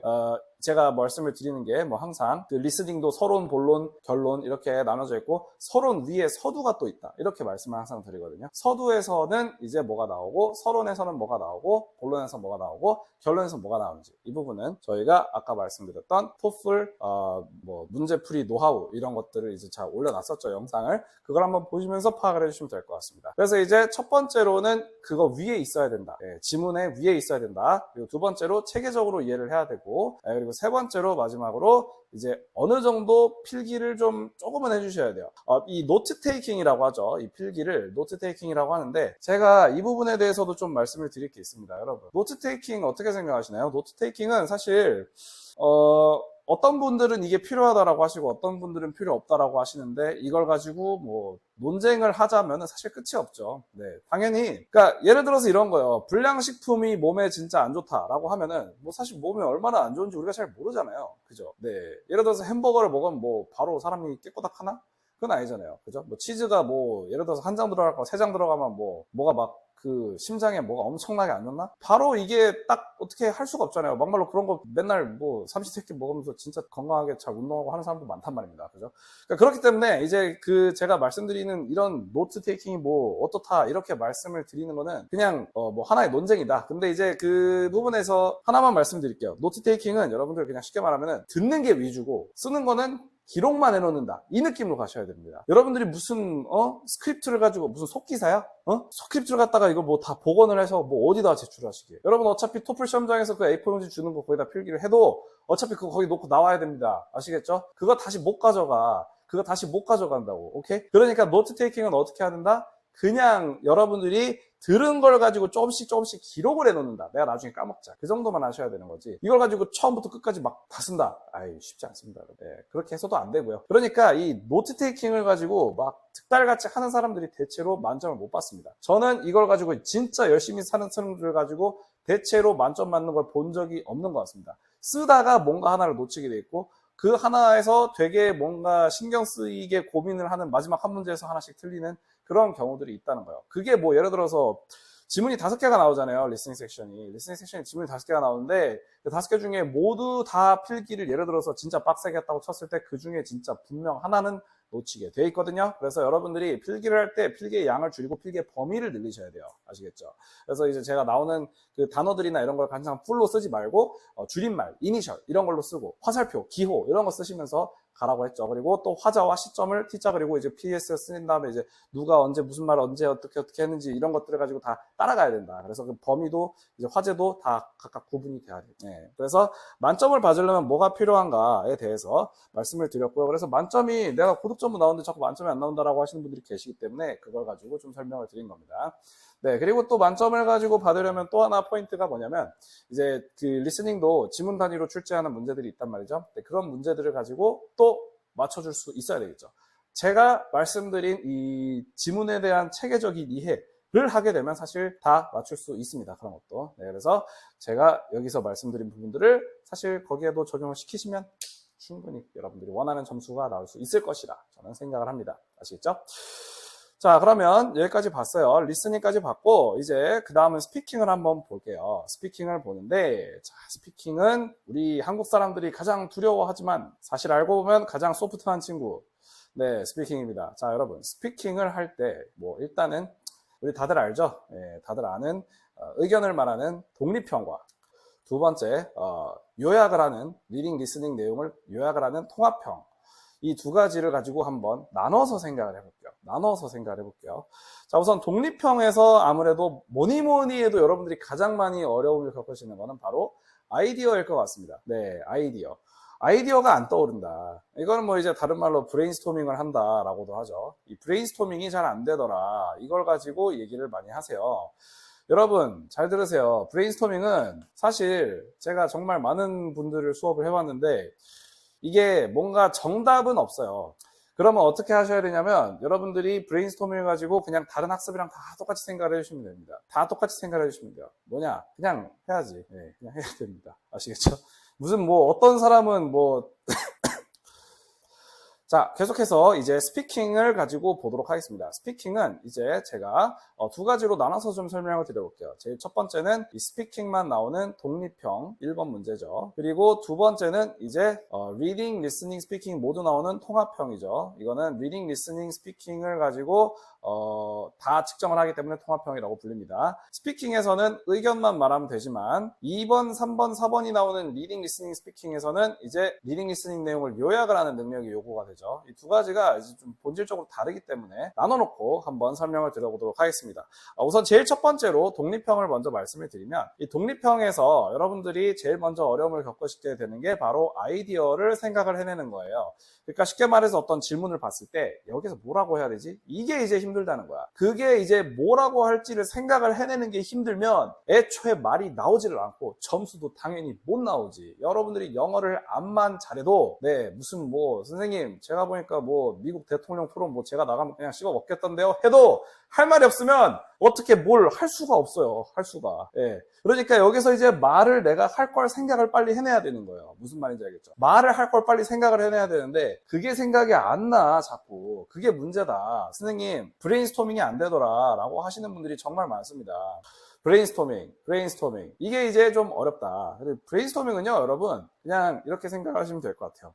제가 말씀을 드리는 게 뭐 항상 그 리스닝도 서론, 본론, 결론 이렇게 나눠져 있고 서론 위에 서두가 또 있다. 이렇게 말씀을 항상 드리거든요. 서두에서는 이제 뭐가 나오고 서론에서는 뭐가 나오고 본론에서 뭐가 나오고 결론에서 뭐가 나오는지 이 부분은 저희가 아까 말씀드렸던 토플 뭐 문제풀이 노하우 이런 것들을 이제 잘 올려놨었죠. 영상을. 그걸 한번 보시면서 파악을 해주시면 될 것 같습니다. 그래서 이제 첫 번째로는 그거 위에 있어야 된다. 지문의 위에 있어야 된다. 그리고 두 번째로 체계적으로 이해를 해야 되고 그리고 세 번째로 마지막으로 이제 어느 정도 필기를 조금은 해주셔야 돼요. 이 노트 테이킹이라고 하죠. 이 필기를 노트 테이킹이라고 하는데 제가 이 부분에 대해서도 좀 말씀을 드릴 게 있습니다. 여러분 노트 테이킹 어떻게 생각하시나요? 노트 테이킹은 사실 어떤 분들은 이게 필요하다라고 하시고 어떤 분들은 필요 없다라고 하시는데 이걸 가지고 뭐 논쟁을 하자면 사실 끝이 없죠. 네, 당연히. 그러니까 예를 들어서 이런 거예요. 불량식품이 몸에 진짜 안 좋다라고 하면은 뭐 사실 몸에 얼마나 안 좋은지 우리가 잘 모르잖아요. 그죠? 네. 예를 들어서 햄버거를 먹으면 뭐 바로 사람이 깨꼬닥하나? 그건 아니잖아요. 그죠? 뭐 치즈가 뭐 예를 들어서 한 장 들어갈까 세 장 들어가면 뭐가 막 그 심장에 뭐가 엄청나게 안 좋나? 바로 이게 딱 어떻게 할 수가 없잖아요. 막말로 그런 거 맨날 뭐 삼시세끼 먹으면서 진짜 건강하게 잘 운동하고 하는 사람도 많단 말입니다. 그죠? 그러니까 그렇기 때문에 이제 그 제가 말씀드리는 이런 노트 테이킹이 뭐 어떻다 이렇게 말씀을 드리는 거는 그냥 뭐 하나의 논쟁이다. 근데 이제 그 부분에서 하나만 말씀드릴게요. 노트 테이킹은 여러분들 그냥 쉽게 말하면은 듣는 게 위주고 쓰는 거는 기록만 해놓는다. 이 느낌으로 가셔야 됩니다. 여러분들이 무슨 스크립트를 가지고 무슨 속기사야? 스크립트를 갖다가 이거 뭐 다 복원을 해서 뭐 어디다 제출하시게. 여러분 어차피 토플 시험장에서 그 A4 용지 주는 거 거기다 필기를 해도 어차피 그거 거기 놓고 나와야 됩니다. 아시겠죠? 그거 다시 못 가져가. 그거 다시 못 가져간다고. 오케이? 그러니까 노트 테이킹은 어떻게 해야 된다? 그냥 여러분들이 들은 걸 가지고 조금씩 기록을 해놓는다. 내가 나중에 까먹자. 그 정도만 하셔야 되는 거지. 이걸 가지고 처음부터 끝까지 막 다 쓴다. 아이, 쉽지 않습니다. 네, 그렇게 해서도 안 되고요. 그러니까 이 노트 테이킹을 가지고 막 득달같이 하는 사람들이 대체로 만점을 못 받습니다. 저는 이걸 가지고 진짜 열심히 사는 사람들을 가지고 대체로 만점 맞는 걸 본 적이 없는 것 같습니다. 쓰다가 뭔가 하나를 놓치게 돼 있고 그 하나에서 되게 뭔가 신경 쓰이게 고민을 하는 마지막 한 문제에서 하나씩 틀리는 그런 경우들이 있다는 거예요. 그게 뭐 예를 들어서 지문이 5개가 나오잖아요. 리스닝 섹션이 지문이 5개가 나오는데 그 5개 중에 모두 다 필기를 예를 들어서 진짜 빡세게 했다고 쳤을 때 그 중에 진짜 분명 하나는 놓치게 돼 있거든요. 그래서 여러분들이 필기를 할 때 필기의 양을 줄이고 필기의 범위를 늘리셔야 돼요. 아시겠죠? 그래서 이제 제가 나오는 그 단어들이나 이런 걸 항상 풀로 쓰지 말고 줄임말, 이니셜 이런 걸로 쓰고 화살표, 기호 이런 거 쓰시면서 가라고 했죠. 그리고 또 화자와 시점을 T자 그리고 이제 PS 쓰는 다음에 이제 누가 언제 무슨 말을 언제 어떻게 했는지 이런 것들을 가지고 다 따라가야 된다. 그래서 그 범위도 이제 화제도 다 각각 구분이 돼야 돼요. 네. 그래서 만점을 받으려면 뭐가 필요한가에 대해서 말씀을 드렸고요. 그래서 만점이 내가 고득점은 나오는데 자꾸 만점이 안 나온다라고 하시는 분들이 계시기 때문에 그걸 가지고 좀 설명을 드린 겁니다. 네, 그리고 또 만점을 가지고 받으려면 또 하나 포인트가 뭐냐면 이제 그 리스닝도 지문 단위로 출제하는 문제들이 있단 말이죠. 네, 그런 문제들을 가지고 또 맞춰줄 수 있어야 되겠죠. 제가 말씀드린 이 지문에 대한 체계적인 이해를 하게 되면 사실 다 맞출 수 있습니다. 그런 것도. 네, 그래서 제가 여기서 말씀드린 부분들을 사실 거기에도 적용을 시키시면 충분히 여러분들이 원하는 점수가 나올 수 있을 것이라 저는 생각을 합니다. 아시겠죠? 자, 그러면 여기까지 봤어요. 리스닝까지 봤고, 이제 그 다음은 스피킹을 한번 볼게요. 스피킹을 보는데, 자, 스피킹은 우리 한국 사람들이 가장 두려워하지만 사실 알고 보면 가장 소프트한 친구. 네, 스피킹입니다. 자, 여러분, 스피킹을 할 때, 뭐, 일단은 우리 다들 알죠? 네, 다들 아는 의견을 말하는 독립형과 두 번째, 요약을 하는 리딩, 리스닝 내용을 요약을 하는 통합형. 이 두 가지를 가지고 한번 나눠서 생각을 해볼게요. 자, 우선 독립형에서 아무래도 뭐니 해도 여러분들이 가장 많이 어려움을 겪으시는 거는 바로 아이디어일 것 같습니다. 네, 아이디어. 아이디어가 안 떠오른다. 이거는 뭐 이제 다른 말로 브레인스토밍을 한다라고도 하죠. 이 브레인스토밍이 잘 안 되더라. 이걸 가지고 얘기를 많이 하세요. 여러분 잘 들으세요. 브레인스토밍은 사실 제가 정말 많은 분들을 수업을 해봤는데 이게 뭔가 정답은 없어요. 그러면 어떻게 하셔야 되냐면 여러분들이 브레인스토밍을 가지고 그냥 다른 학습이랑 다 똑같이 생각을 해주시면 됩니다. 다 똑같이 생각을 해주시면 돼요. 뭐냐? 그냥 해야지. 네, 그냥 해야 됩니다. 아시겠죠? 무슨 뭐 어떤 사람은 뭐 자, 계속해서 이제 스피킹을 가지고 보도록 하겠습니다. 스피킹은 이제 제가 두 가지로 나눠서 좀 설명을 드려볼게요. 제일 첫 번째는 이 스피킹만 나오는 독립형 1번 문제죠. 그리고 두 번째는 이제 reading, listening, speaking 모두 나오는 통합형이죠. 이거는 reading, listening, speaking을 가지고 다 측정을 하기 때문에 통합형이라고 불립니다. 스피킹에서는 의견만 말하면 되지만 2번, 3번, 4번이 나오는 reading, listening, speaking에서는 이제 reading, listening 내용을 요약을 하는 능력이 요구가 되죠. 이 두 가지가 이제 좀 본질적으로 다르기 때문에 나눠놓고 한번 설명을 드려보도록 하겠습니다. 우선 제일 첫 번째로 독립형을 먼저 말씀을 드리면 이 독립형에서 여러분들이 제일 먼저 어려움을 겪으시게 되는 게 바로 아이디어를 생각을 해내는 거예요. 그러니까 쉽게 말해서 어떤 질문을 봤을 때 여기서 뭐라고 해야 되지? 이게 이제 힘들다는 거야. 그게 이제 뭐라고 할지를 생각을 해내는 게 힘들면 애초에 말이 나오지를 않고 점수도 당연히 못 나오지. 여러분들이 영어를 암만 잘해도 네 무슨 뭐 선생님 제가 보니까 뭐 미국 대통령 토론 뭐 제가 나가면 그냥 씹어 먹겠던데요 해도 할 말이 없으면 어떻게 뭘 할 수가 없어요. 할 수가. 예. 그러니까 여기서 이제 말을 내가 할 걸 생각을 빨리 해내야 되는 거예요. 무슨 말인지 알겠죠? 말을 할 걸 빨리 생각을 해내야 되는데 그게 생각이 안 나 자꾸. 그게 문제다. 선생님 브레인스토밍이 안 되더라 라고 하시는 분들이 정말 많습니다. 브레인스토밍. 이게 이제 좀 어렵다. 브레인스토밍은요 여러분 그냥 이렇게 생각하시면 될 것 같아요.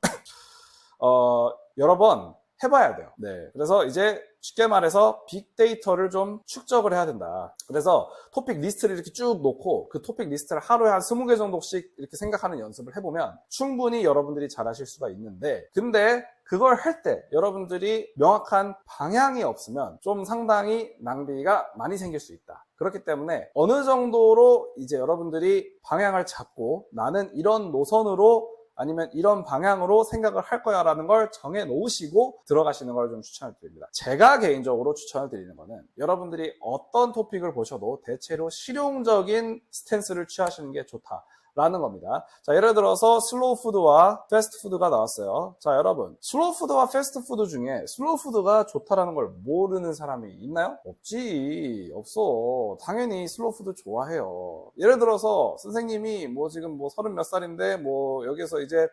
여러 번 해봐야 돼요. 네. 그래서 이제 쉽게 말해서 빅데이터를 좀 축적을 해야 된다. 그래서 토픽 리스트를 이렇게 쭉 놓고 그 토픽 리스트를 하루에 한 20개 정도씩 이렇게 생각하는 연습을 해보면 충분히 여러분들이 잘하실 수가 있는데 근데 그걸 할 때 여러분들이 명확한 방향이 없으면 좀 상당히 낭비가 많이 생길 수 있다. 그렇기 때문에 어느 정도로 이제 여러분들이 방향을 잡고 나는 이런 노선으로 아니면 이런 방향으로 생각을 할 거야 라는 걸 정해 놓으시고 들어가시는 걸 좀 추천을 드립니다. 제가 개인적으로 추천을 드리는 거는 여러분들이 어떤 토픽을 보셔도 대체로 실용적인 스탠스를 취하시는 게 좋다 라는 겁니다. 자, 예를 들어서 슬로우 푸드와 패스트 푸드가 나왔어요. 자, 여러분 슬로우 푸드와 패스트 푸드 중에 슬로우 푸드가 좋다라는 걸 모르는 사람이 있나요? 없지. 없어. 당연히 슬로우 푸드 좋아해요. 예를 들어서 선생님이 뭐 지금 뭐 30 몇 살인데 뭐 여기서 이제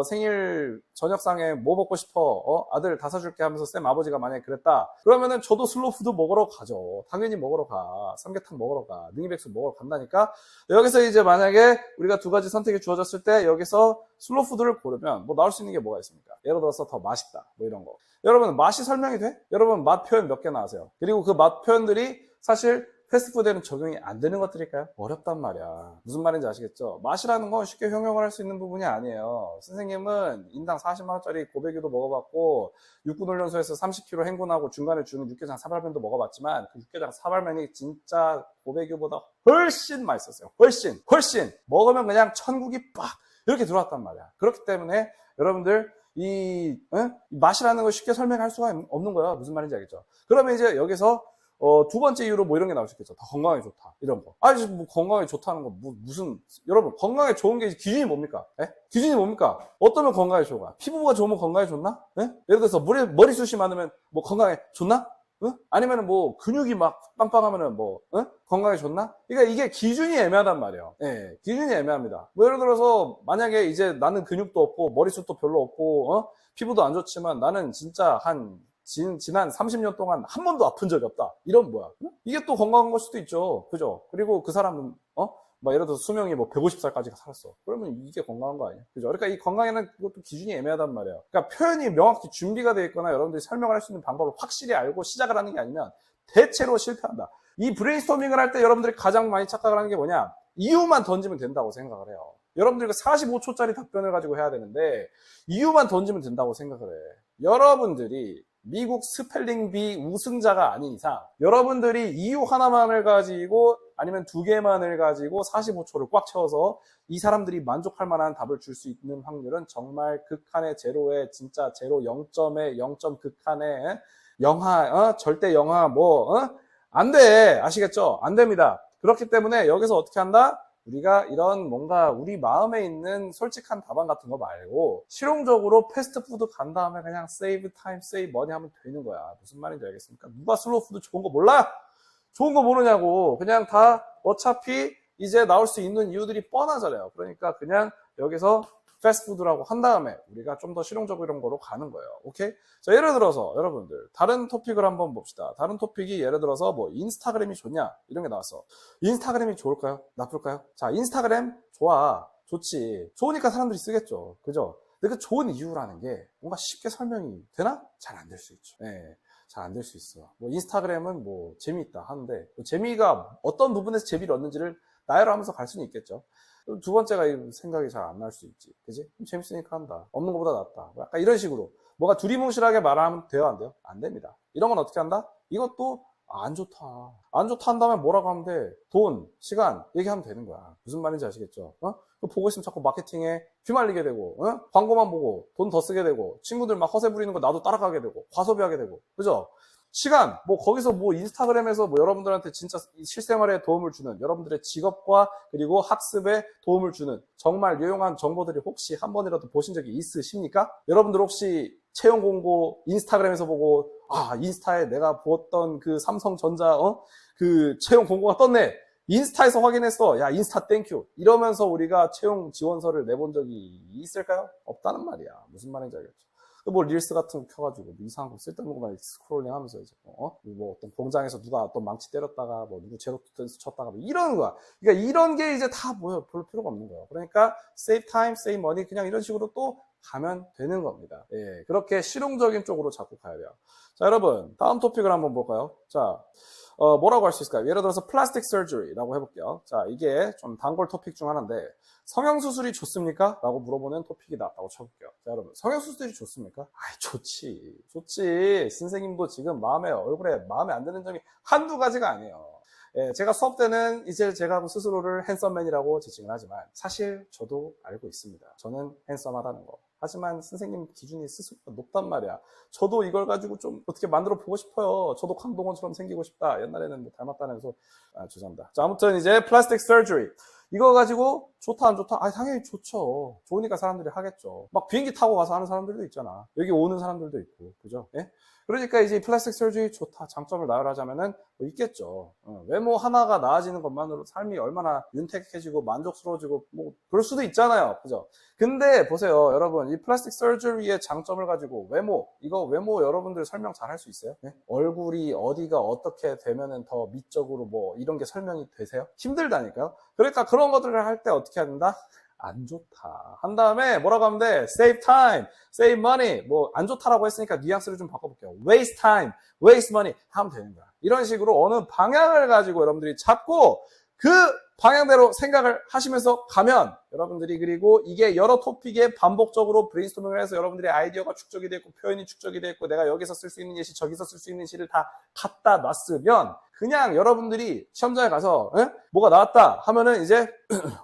생일 저녁상에 뭐 먹고 싶어? 아들 다 사줄게 하면서 쌤 아버지가 만약에 그랬다. 그러면은 저도 슬로우 푸드 먹으러 가죠. 당연히 먹으러 가. 삼계탕 먹으러 가. 능이백숙 먹으러 간다니까. 여기서 이제 만약에 우리가 두 가지 선택이 주어졌을 때 여기서 슬로우 푸드를 고르면 뭐 나올 수 있는 게 뭐가 있습니까? 예를 들어서 더 맛있다 뭐 이런 거. 여러분 맛이 설명이 돼? 여러분 맛 표현 몇 개나 아세요? 그리고 그 맛 표현들이 사실 패스트푸드에는 적용이 안 되는 것들일까요? 어렵단 말이야. 무슨 말인지 아시겠죠? 맛이라는 건 쉽게 형용을 할 수 있는 부분이 아니에요. 선생님은 인당 40만원짜리 고백유도 먹어봤고 육군훈련소에서 30kg 행군하고 중간에 주는 육개장 사발면도 먹어봤지만 그 육개장 사발면이 진짜 고백유보다 훨씬 맛있었어요. 훨씬 먹으면 그냥 천국이 빡 이렇게 들어왔단 말이야. 그렇기 때문에 여러분들 이 맛이라는 걸 쉽게 설명할 수가 없는 거야. 무슨 말인지 알겠죠? 그러면 이제 여기서 두 번째 이유로 뭐 이런 게 나올 수 있겠죠. 더 건강에 좋다. 이런 거. 아니, 뭐 건강에 좋다는 거, 무슨, 여러분, 건강에 좋은 게 기준이 뭡니까? 예? 기준이 뭡니까? 어떠면 건강에 좋아? 피부가 좋으면 건강에 좋나? 예? 예를 들어서 머리숱이 많으면 뭐 건강에 좋나? 응? 아니면은 뭐 근육이 막 빵빵하면은 뭐 응? 건강에 좋나? 그러니까 이게 기준이 애매하단 말이에요. 예, 기준이 애매합니다. 뭐 예를 들어서 만약에 이제 나는 근육도 없고 머리숱도 별로 없고 피부도 안 좋지만 나는 진짜 지난 30년 동안 한 번도 아픈 적이 없다. 이런 뭐야? 응? 이게 또 건강한 걸 수도 있죠. 그죠? 그리고 그 사람은 막 예를 들어서 수명이 뭐 150살까지 살았어. 그러면 이게 건강한 거 아니야? 그죠? 그러니까 이 건강에는 그것도 기준이 애매하단 말이에요. 그러니까 표현이 명확히 준비가 되어 있거나 여러분들이 설명을 할 수 있는 방법을 확실히 알고 시작을 하는 게 아니면 대체로 실패한다. 이 브레인스토밍을 할 때 여러분들이 가장 많이 착각을 하는 게 뭐냐? 이유만 던지면 된다고 생각을 해요. 여러분들이 45초짜리 답변을 가지고 해야 되는데 이유만 던지면 된다고 생각을 해. 여러분들이 미국 스펠링 비 우승자가 아닌 이상 여러분들이 이유 하나만을 가지고 아니면 두 개만을 가지고 45초를 꽉 채워서 이 사람들이 만족할 만한 답을 줄 수 있는 확률은 정말 극한의 제로에 진짜 제로 0점의 0점 극한의 영하 절대 영하 안 돼. 아시겠죠? 안 됩니다. 그렇기 때문에 여기서 어떻게 한다? 우리가 이런 뭔가 우리 마음에 있는 솔직한 답안 같은 거 말고 실용적으로 패스트푸드 간 다음에 그냥 save time, save money 하면 되는 거야. 무슨 말인지 알겠습니까? 누가 슬로우푸드 좋은 거 몰라? 좋은 거 모르냐고. 그냥 다 어차피 이제 나올 수 있는 이유들이 뻔하잖아요. 그러니까 그냥 여기서 패스트푸드라고 한 다음에 우리가 좀 더 실용적으로 이런 거로 가는 거예요. 오케이? 자, 예를 들어서 여러분들 다른 토픽을 한번 봅시다. 다른 토픽이 예를 들어서 뭐 인스타그램이 좋냐? 이런 게 나왔어. 인스타그램이 좋을까요? 나쁠까요? 자, 인스타그램 좋아. 좋지. 좋으니까 사람들이 쓰겠죠. 그죠? 근데 그 좋은 이유라는 게 뭔가 쉽게 설명이 되나? 잘 안 될 수 있죠. 네, 잘 안 될 수 있어. 뭐 인스타그램은 뭐 재미있다 하는데 뭐 재미가 어떤 부분에서 재미를 얻는지를 나열하면서 갈 수는 있겠죠. 두 번째가 생각이 잘 안 날 수 있지. 그지? 재밌으니까 한다. 없는 것보다 낫다. 약간 이런 식으로. 뭐가 두리뭉실하게 말하면 돼요, 안 돼요? 안 됩니다. 이런 건 어떻게 한다? 이것도 안 좋다. 안 좋다 한다면 뭐라고 하면 돼? 돈, 시간 얘기하면 되는 거야. 무슨 말인지 아시겠죠? 보고 있으면 자꾸 마케팅에 휘말리게 되고, 광고만 보고 돈 더 쓰게 되고, 친구들 막 허세 부리는 거 나도 따라가게 되고, 과소비하게 되고, 그죠? 시간, 뭐 거기서 뭐 인스타그램에서 뭐 여러분들한테 진짜 실생활에 도움을 주는 여러분들의 직업과 그리고 학습에 도움을 주는 정말 유용한 정보들이 혹시 한 번이라도 보신 적이 있으십니까? 여러분들 혹시 채용 공고 인스타그램에서 보고 인스타에 내가 보았던 그 삼성전자 그 채용 공고가 떴네. 인스타에서 확인했어. 야, 인스타 땡큐. 이러면서 우리가 채용 지원서를 내본 적이 있을까요? 없다는 말이야. 무슨 말인지 알겠죠? 뭐 릴스 같은 거 켜가지고 이상한 거 쓸데없는 거만 스크롤링 하면서 이제 뭐 어떤 공장에서 누가 어떤 망치 때렸다가 뭐 누구 제로 댄스 쳤다가 뭐 이런 거야. 그러니까 이런 게 이제 다 뭐야 별로 필요가 없는 거야. 그러니까 save time, save money 그냥 이런 식으로 또 가면 되는 겁니다. 예, 그렇게 실용적인 쪽으로 자꾸 가야 돼요. 자, 여러분 다음 토픽을 한번 볼까요? 자. 뭐라고 할 수 있을까요? 예를 들어서 플라스틱 서저리라고 해볼게요. 자, 이게 좀 단골 토픽 중 하나인데 성형수술이 좋습니까? 라고 물어보는 토픽이 나왔다고 쳐볼게요. 자, 여러분 성형수술이 좋습니까? 좋지. 좋지. 선생님도 지금 얼굴에 마음에 안 드는 점이 한두 가지가 아니에요. 예, 제가 수업 때는 이제 제가 스스로를 핸섬맨이라고 지칭을 하지만 사실 저도 알고 있습니다. 저는 핸섬하다는 거. 하지만 선생님 기준이 스스로가 높단 말이야. 저도 이걸 가지고 좀 어떻게 만들어 보고 싶어요. 저도 강동원처럼 생기고 싶다. 옛날에는 뭐 닮았다면서. 죄송합니다. 자, 아무튼 이제 플라스틱 서저리. 이거 가지고 좋다 안 좋다? 당연히 좋죠. 좋으니까 사람들이 하겠죠. 막 비행기 타고 가서 하는 사람들도 있잖아. 여기 오는 사람들도 있고. 그죠? 예? 그러니까 이제 플라스틱 서저리 좋다. 장점을 나열하자면은 뭐 있겠죠. 외모 하나가 나아지는 것만으로 삶이 얼마나 윤택해지고 만족스러워지고 뭐 그럴 수도 있잖아요. 그죠? 근데 보세요. 여러분 이 플라스틱 서저리의 장점을 가지고 이거 외모 여러분들 설명 잘 할 수 있어요? 네? 얼굴이 어디가 어떻게 되면은 더 미적으로 뭐 이런 게 설명이 되세요? 힘들다니까요. 그러니까 그런 것들을 할 때 어떻게 해야 된다? 안 좋다. 한 다음에 뭐라고 하면 돼? Save time, save money. 뭐 안 좋다라고 했으니까 뉘앙스를 좀 바꿔볼게요. Waste time, waste money 하면 되는 거야. 이런 식으로 어느 방향을 가지고 여러분들이 잡고 그 방향대로 생각을 하시면서 가면 여러분들이 그리고 이게 여러 토픽에 반복적으로 브레인스토밍을 해서 여러분들의 아이디어가 축적이 됐고 표현이 축적이 됐고 내가 여기서 쓸 수 있는 예시 저기서 쓸 수 있는 시를 다 갖다 놨으면 그냥 여러분들이 시험장에 가서 뭐가 나왔다 하면은 이제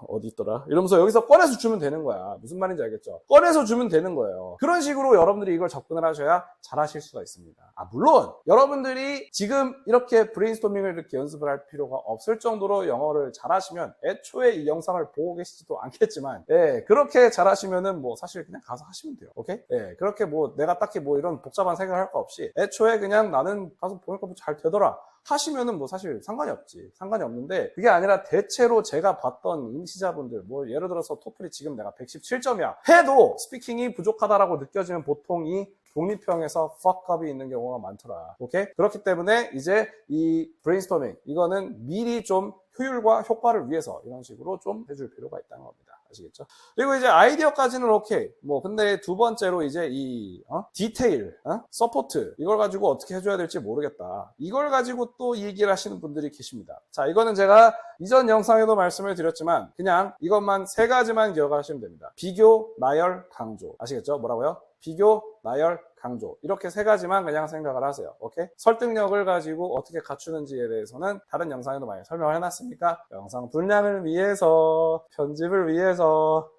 어디 있더라 이러면서 여기서 꺼내서 주면 되는 거야. 무슨 말인지 알겠죠? 꺼내서 주면 되는 거예요. 그런 식으로 여러분들이 이걸 접근을 하셔야 잘하실 수가 있습니다. 물론 여러분들이 지금 이렇게 브레인스토밍을 이렇게 연습을 할 필요가 없을 정도로 영어를 잘하시면 애초에 이 영상을 보고 계시지도 않겠지만 그렇게 잘하시면은 뭐 사실 그냥 가서 하시면 돼요. 오케이? 그렇게 뭐 내가 딱히 뭐 이런 복잡한 생각을 할 거 없이 애초에 그냥 나는 가서 보니까 뭐 잘 되더라 하시면은 뭐 사실 상관이 없지. 상관이 없는데 그게 아니라 대체로 제가 봤던 임시자분들 뭐 예를 들어서 토플이 지금 내가 117점이야 해도 스피킹이 부족하다라고 느껴지면 보통 이 독립형에서 fuck up이 있는 경우가 많더라. 오케이? 그렇기 때문에 이제 이 브레인스토밍 이거는 미리 좀 효율과 효과를 위해서 이런 식으로 좀 해줄 필요가 있다는 겁니다. 아시겠죠? 그리고 이제 아이디어까지는 오케이. 뭐 근데 두 번째로 이제 이 디테일, 서포트 이걸 가지고 어떻게 해줘야 될지 모르겠다. 이걸 가지고 또 얘기를 하시는 분들이 계십니다. 자, 이거는 제가 이전 영상에도 말씀을 드렸지만 그냥 이것만 세 가지만 기억하시면 됩니다. 비교, 나열, 강조. 아시겠죠? 뭐라고요? 비교, 나열, 강조. 이렇게 세 가지만 그냥 생각을 하세요. 오케이? 설득력을 가지고 어떻게 갖추는지에 대해서는 다른 영상에도 많이 설명을 해놨으니까 영상 분량을 위해서, 편집을 위해서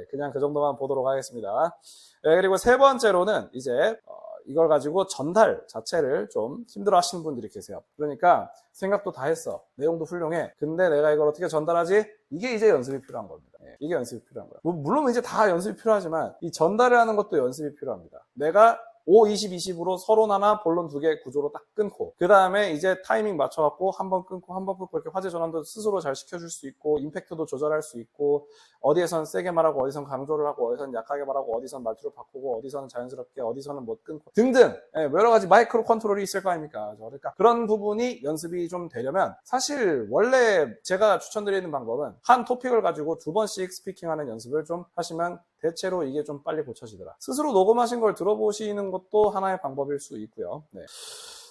그냥 그 정도만 보도록 하겠습니다. 그리고 세 번째로는 이제 이걸 가지고 전달 자체를 좀 힘들어 하시는 분들이 계세요. 그러니까 생각도 다 했어. 내용도 훌륭해. 근데 내가 이걸 어떻게 전달하지? 이게 이제 연습이 필요한 겁니다. 이게 연습이 필요한 거야. 물론 이제 다 연습이 필요하지만 이 전달을 하는 것도 연습이 필요합니다. 내가 5, 20, 20으로 서론 하나, 본론 2개 구조로 딱 끊고 그 다음에 이제 타이밍 맞춰갖고 한 번 끊고 한 번 끊고 이렇게 화제 전환도 스스로 잘 시켜줄 수 있고 임팩트도 조절할 수 있고 어디에선 세게 말하고 어디선 강조를 하고 어디선 약하게 말하고 어디선 말투를 바꾸고 어디서는 자연스럽게 어디서는 못 끊고 등등 여러 가지 마이크로 컨트롤이 있을 거 아닙니까? 그러니까 그런 부분이 연습이 좀 되려면 사실 원래 제가 추천드리는 방법은 한 토픽을 가지고 2번씩 스피킹하는 연습을 좀 하시면 대체로 이게 좀 빨리 고쳐지더라. 스스로 녹음하신 걸 들어보시는 것도 하나의 방법일 수 있고요.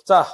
자,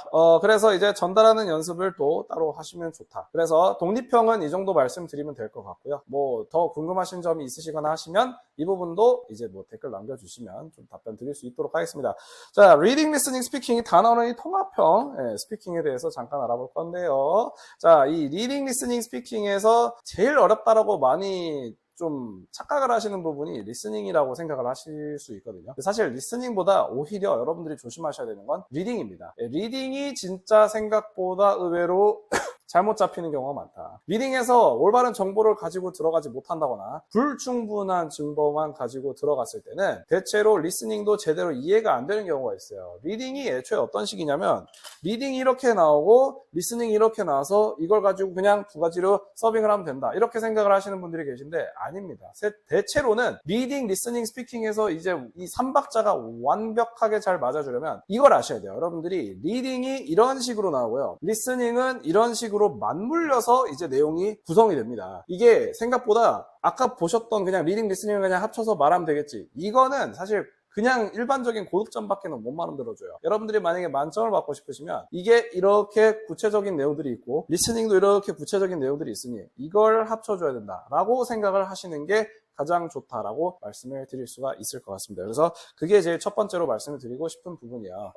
그래서 이제 전달하는 연습을 또 따로 하시면 좋다. 그래서 독립형은 이 정도 말씀드리면 될 것 같고요. 뭐 더 궁금하신 점이 있으시거나 하시면 이 부분도 이제 뭐 댓글 남겨주시면 좀 답변 드릴 수 있도록 하겠습니다. 자, 리딩, 리스닝, 스피킹이 다 나오는 이 통합형 스피킹에 대해서 잠깐 알아볼 건데요. 자, 이 리딩, 리스닝, 스피킹에서 제일 어렵다라고 많이 좀 착각을 하시는 부분이 리스닝이라고 생각을 하실 수 있거든요. 사실 리스닝보다 오히려 여러분들이 조심하셔야 되는 건 리딩입니다. 리딩이 진짜 생각보다 의외로 잘못 잡히는 경우가 많다. 리딩에서 올바른 정보를 가지고 들어가지 못한다거나 불충분한 증거만 가지고 들어갔을 때는 대체로 리스닝도 제대로 이해가 안 되는 경우가 있어요. 리딩이 애초에 어떤 식이냐면 리딩이 이렇게 나오고 리스닝이 이렇게 나와서 이걸 가지고 그냥 두 가지로 서빙을 하면 된다. 이렇게 생각을 하시는 분들이 계신데 아닙니다. 대체로는 리딩, 리스닝, 스피킹에서 이제 이 3박자가 완벽하게 잘 맞아주려면 이걸 아셔야 돼요. 여러분들이 리딩이 이런 식으로 나오고요. 리스닝은 이런 식으로 맞물려서 이제 내용이 구성이 됩니다. 이게 생각보다 아까 보셨던 그냥 리딩, 리스닝을 그냥 합쳐서 말하면 되겠지. 이거는 사실 그냥 일반적인 고득점밖에 못 만들어줘요. 여러분들이 만약에 만점을 받고 싶으시면 이게 이렇게 구체적인 내용들이 있고 리스닝도 이렇게 구체적인 내용들이 있으니 이걸 합쳐줘야 된다라고 생각을 하시는 게 가장 좋다라고 말씀을 드릴 수가 있을 것 같습니다. 그래서 그게 제일 첫 번째로 말씀을 드리고 싶은 부분이야.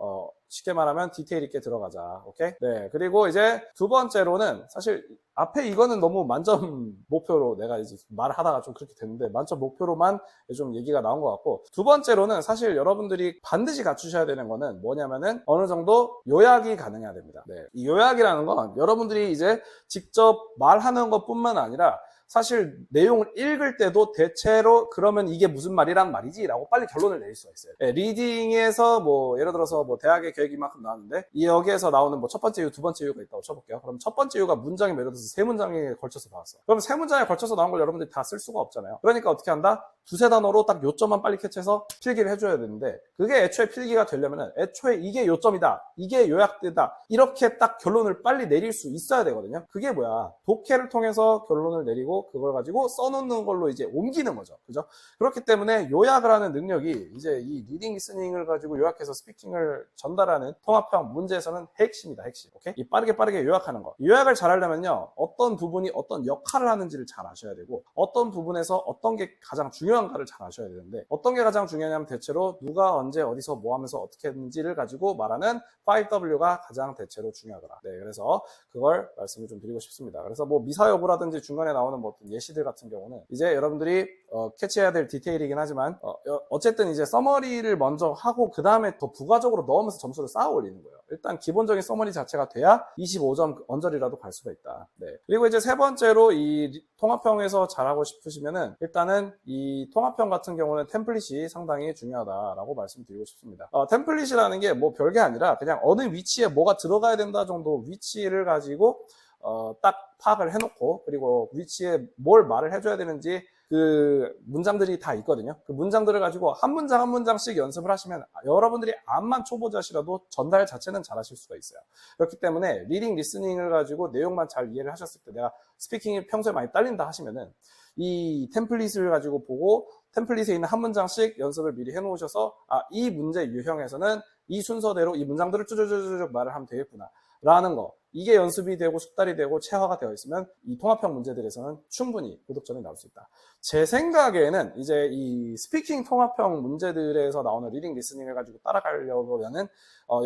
쉽게 말하면 디테일 있게 들어가자. 오케이? 네. 그리고 이제 두 번째로는 사실 앞에 이거는 너무 만점 목표로 내가 이제 말하다가 좀 그렇게 됐는데 만점 목표로만 좀 얘기가 나온 것 같고 두 번째로는 사실 여러분들이 반드시 갖추셔야 되는 거는 뭐냐면은 어느 정도 요약이 가능해야 됩니다. 네. 이 요약이라는 건 여러분들이 이제 직접 말하는 것뿐만 아니라 사실 내용을 읽을 때도 대체로 그러면 이게 무슨 말이란 말이지? 라고 빨리 결론을 내릴 수가 있어요. 네, 리딩에서 뭐 예를 들어서 뭐 대학의 계획 이만큼 나왔는데 여기에서 나오는 뭐 첫 번째 이유, 두 번째 이유가 있다고 쳐볼게요. 그럼 첫 번째 이유가 문장이 예를 들어서 세 문장에 걸쳐서 나왔어. 그럼 세 문장에 걸쳐서 나온 걸 여러분들이 다 쓸 수가 없잖아요. 그러니까 어떻게 한다? 두세 단어로 딱 요점만 빨리 캐치해서 필기를 해줘야 되는데 그게 애초에 필기가 되려면은 애초에 이게 요점이다. 이게 요약되다. 이렇게 딱 결론을 빨리 내릴 수 있어야 되거든요. 그게 뭐야? 독해를 통해서 결론을 내리고 가지고 그걸 가지고 써놓는 걸로 이제 옮기는 거죠. 그죠? 그렇기 때문에 요약을 하는 능력이 이제 이 리딩 리스닝을 가지고 요약해서 스피킹을 전달하는 통합형 문제에서는 핵심이다, 핵심. 오케이? 이 빠르게 요약하는 거. 요약을 잘 하려면요, 어떤 부분이 어떤 역할을 하는지를 잘 아셔야 되고, 어떤 부분에서 어떤 게 가장 중요한가를 잘 아셔야 되는데, 어떤 게 가장 중요하냐면 대체로 누가 언제 어디서 뭐 하면서 어떻게 했는지를 가지고 말하는 5W가 가장 대체로 중요하더라. 네, 그래서 그걸 말씀을 좀 드리고 싶습니다. 그래서 뭐 미사 여부라든지 중간에 나오는 뭐 예시들 같은 경우는 이제 여러분들이 캐치해야 될 디테일이긴 하지만 어쨌든 이제 서머리를 먼저 하고 그 다음에 더 부가적으로 넣으면서 점수를 쌓아 올리는 거예요. 일단 기본적인 서머리 자체가 돼야 25점 언저리라도 갈 수가 있다. 네. 그리고 이제 세 번째로 이 통합형에서 잘하고 싶으시면은 일단은 이 통합형 같은 경우는 템플릿이 상당히 중요하다라고 말씀드리고 싶습니다. 템플릿이라는 게 뭐 별게 아니라 그냥 어느 위치에 뭐가 들어가야 된다 정도 위치를 가지고 딱 파악을 해놓고 그리고 위치에 뭘 말을 해줘야 되는지 그 문장들이 다 있거든요. 그 문장들을 가지고 한 문장 한 문장씩 연습을 하시면 여러분들이 암만 초보자시라도 전달 자체는 잘하실 수가 있어요. 그렇기 때문에 리딩, 리스닝을 가지고 내용만 잘 이해를 하셨을 때 내가 스피킹이 평소에 많이 딸린다 하시면은 이 템플릿을 가지고 보고 템플릿에 있는 한 문장씩 연습을 미리 해놓으셔서 이 문제 유형에서는 이 순서대로 이 문장들을 쭈쭈쭈쭈 말을 하면 되겠구나 라는 거, 이게 연습이 되고 숙달이 되고 체화가 되어 있으면 이 통합형 문제들에서는 충분히 고득점이 나올 수 있다. 제 생각에는 이제 이 스피킹 통합형 문제들에서 나오는 리딩 리스닝을 가지고 따라가려면은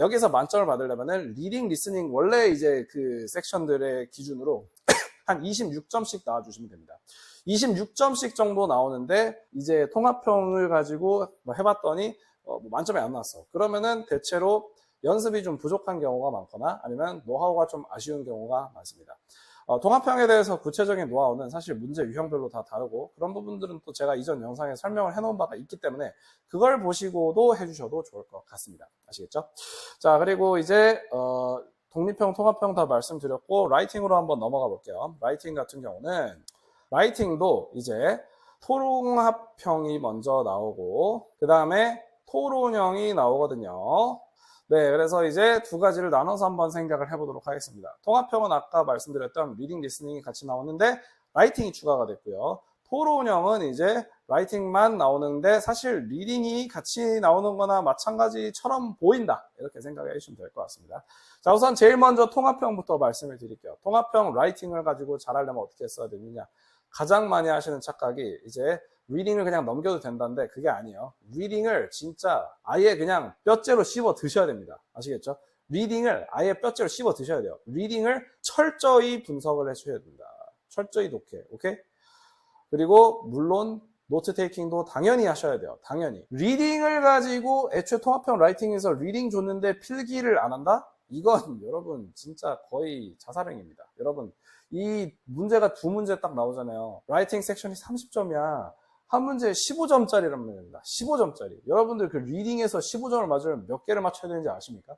여기서 만점을 받으려면은 리딩 리스닝 원래 이제 그 섹션들의 기준으로 한 26점씩 나와주시면 됩니다. 26점씩 정도 나오는데 이제 통합형을 가지고 해봤더니 만점이 안 나왔어. 그러면은 대체로 연습이 좀 부족한 경우가 많거나 아니면 노하우가 좀 아쉬운 경우가 많습니다. 통합형에 대해서 구체적인 노하우는 사실 문제 유형별로 다 다르고 그런 부분들은 또 제가 이전 영상에 설명을 해놓은 바가 있기 때문에 그걸 보시고도 해주셔도 좋을 것 같습니다. 아시겠죠? 자, 그리고 이제 독립형, 통합형 다 말씀드렸고 라이팅으로 한번 넘어가 볼게요. 라이팅 같은 경우는 라이팅도 이제 통합형이 먼저 나오고 그 다음에 토론형이 나오거든요. 네, 그래서 이제 두 가지를 나눠서 한번 생각을 해보도록 하겠습니다. 통합형은 아까 말씀드렸던 리딩, 리스닝이 같이 나오는데 라이팅이 추가가 됐고요. 토론형은 이제 라이팅만 나오는데 사실 리딩이 같이 나오는 거나 마찬가지처럼 보인다. 이렇게 생각해 주시면 될 것 같습니다. 자, 우선 제일 먼저 통합형부터 말씀을 드릴게요. 통합형 라이팅을 가지고 잘하려면 어떻게 써야 되느냐. 가장 많이 하시는 착각이 이제 리딩을 그냥 넘겨도 된다는데 그게 아니에요. 리딩을 진짜 아예 그냥 뼈째로 씹어 드셔야 됩니다. 아시겠죠? 리딩을 아예 뼈째로 씹어 드셔야 돼요. 리딩을 철저히 분석을 해주셔야 됩니다. 철저히 독해. 오케이? 그리고 물론 노트 테이킹도 당연히 하셔야 돼요. 당연히. 리딩을 가지고 애초에 통합형 라이팅에서 리딩 줬는데 필기를 안 한다? 이건 여러분 진짜 거의 자살행위입니다. 여러분 이 문제가 두 문제 딱 나오잖아요. 라이팅 섹션이 30점이야. 한 문제에 15점짜리란 말입니다. 15점짜리. 여러분들 그 리딩에서 15점을 맞으면 몇 개를 맞춰야 되는지 아십니까?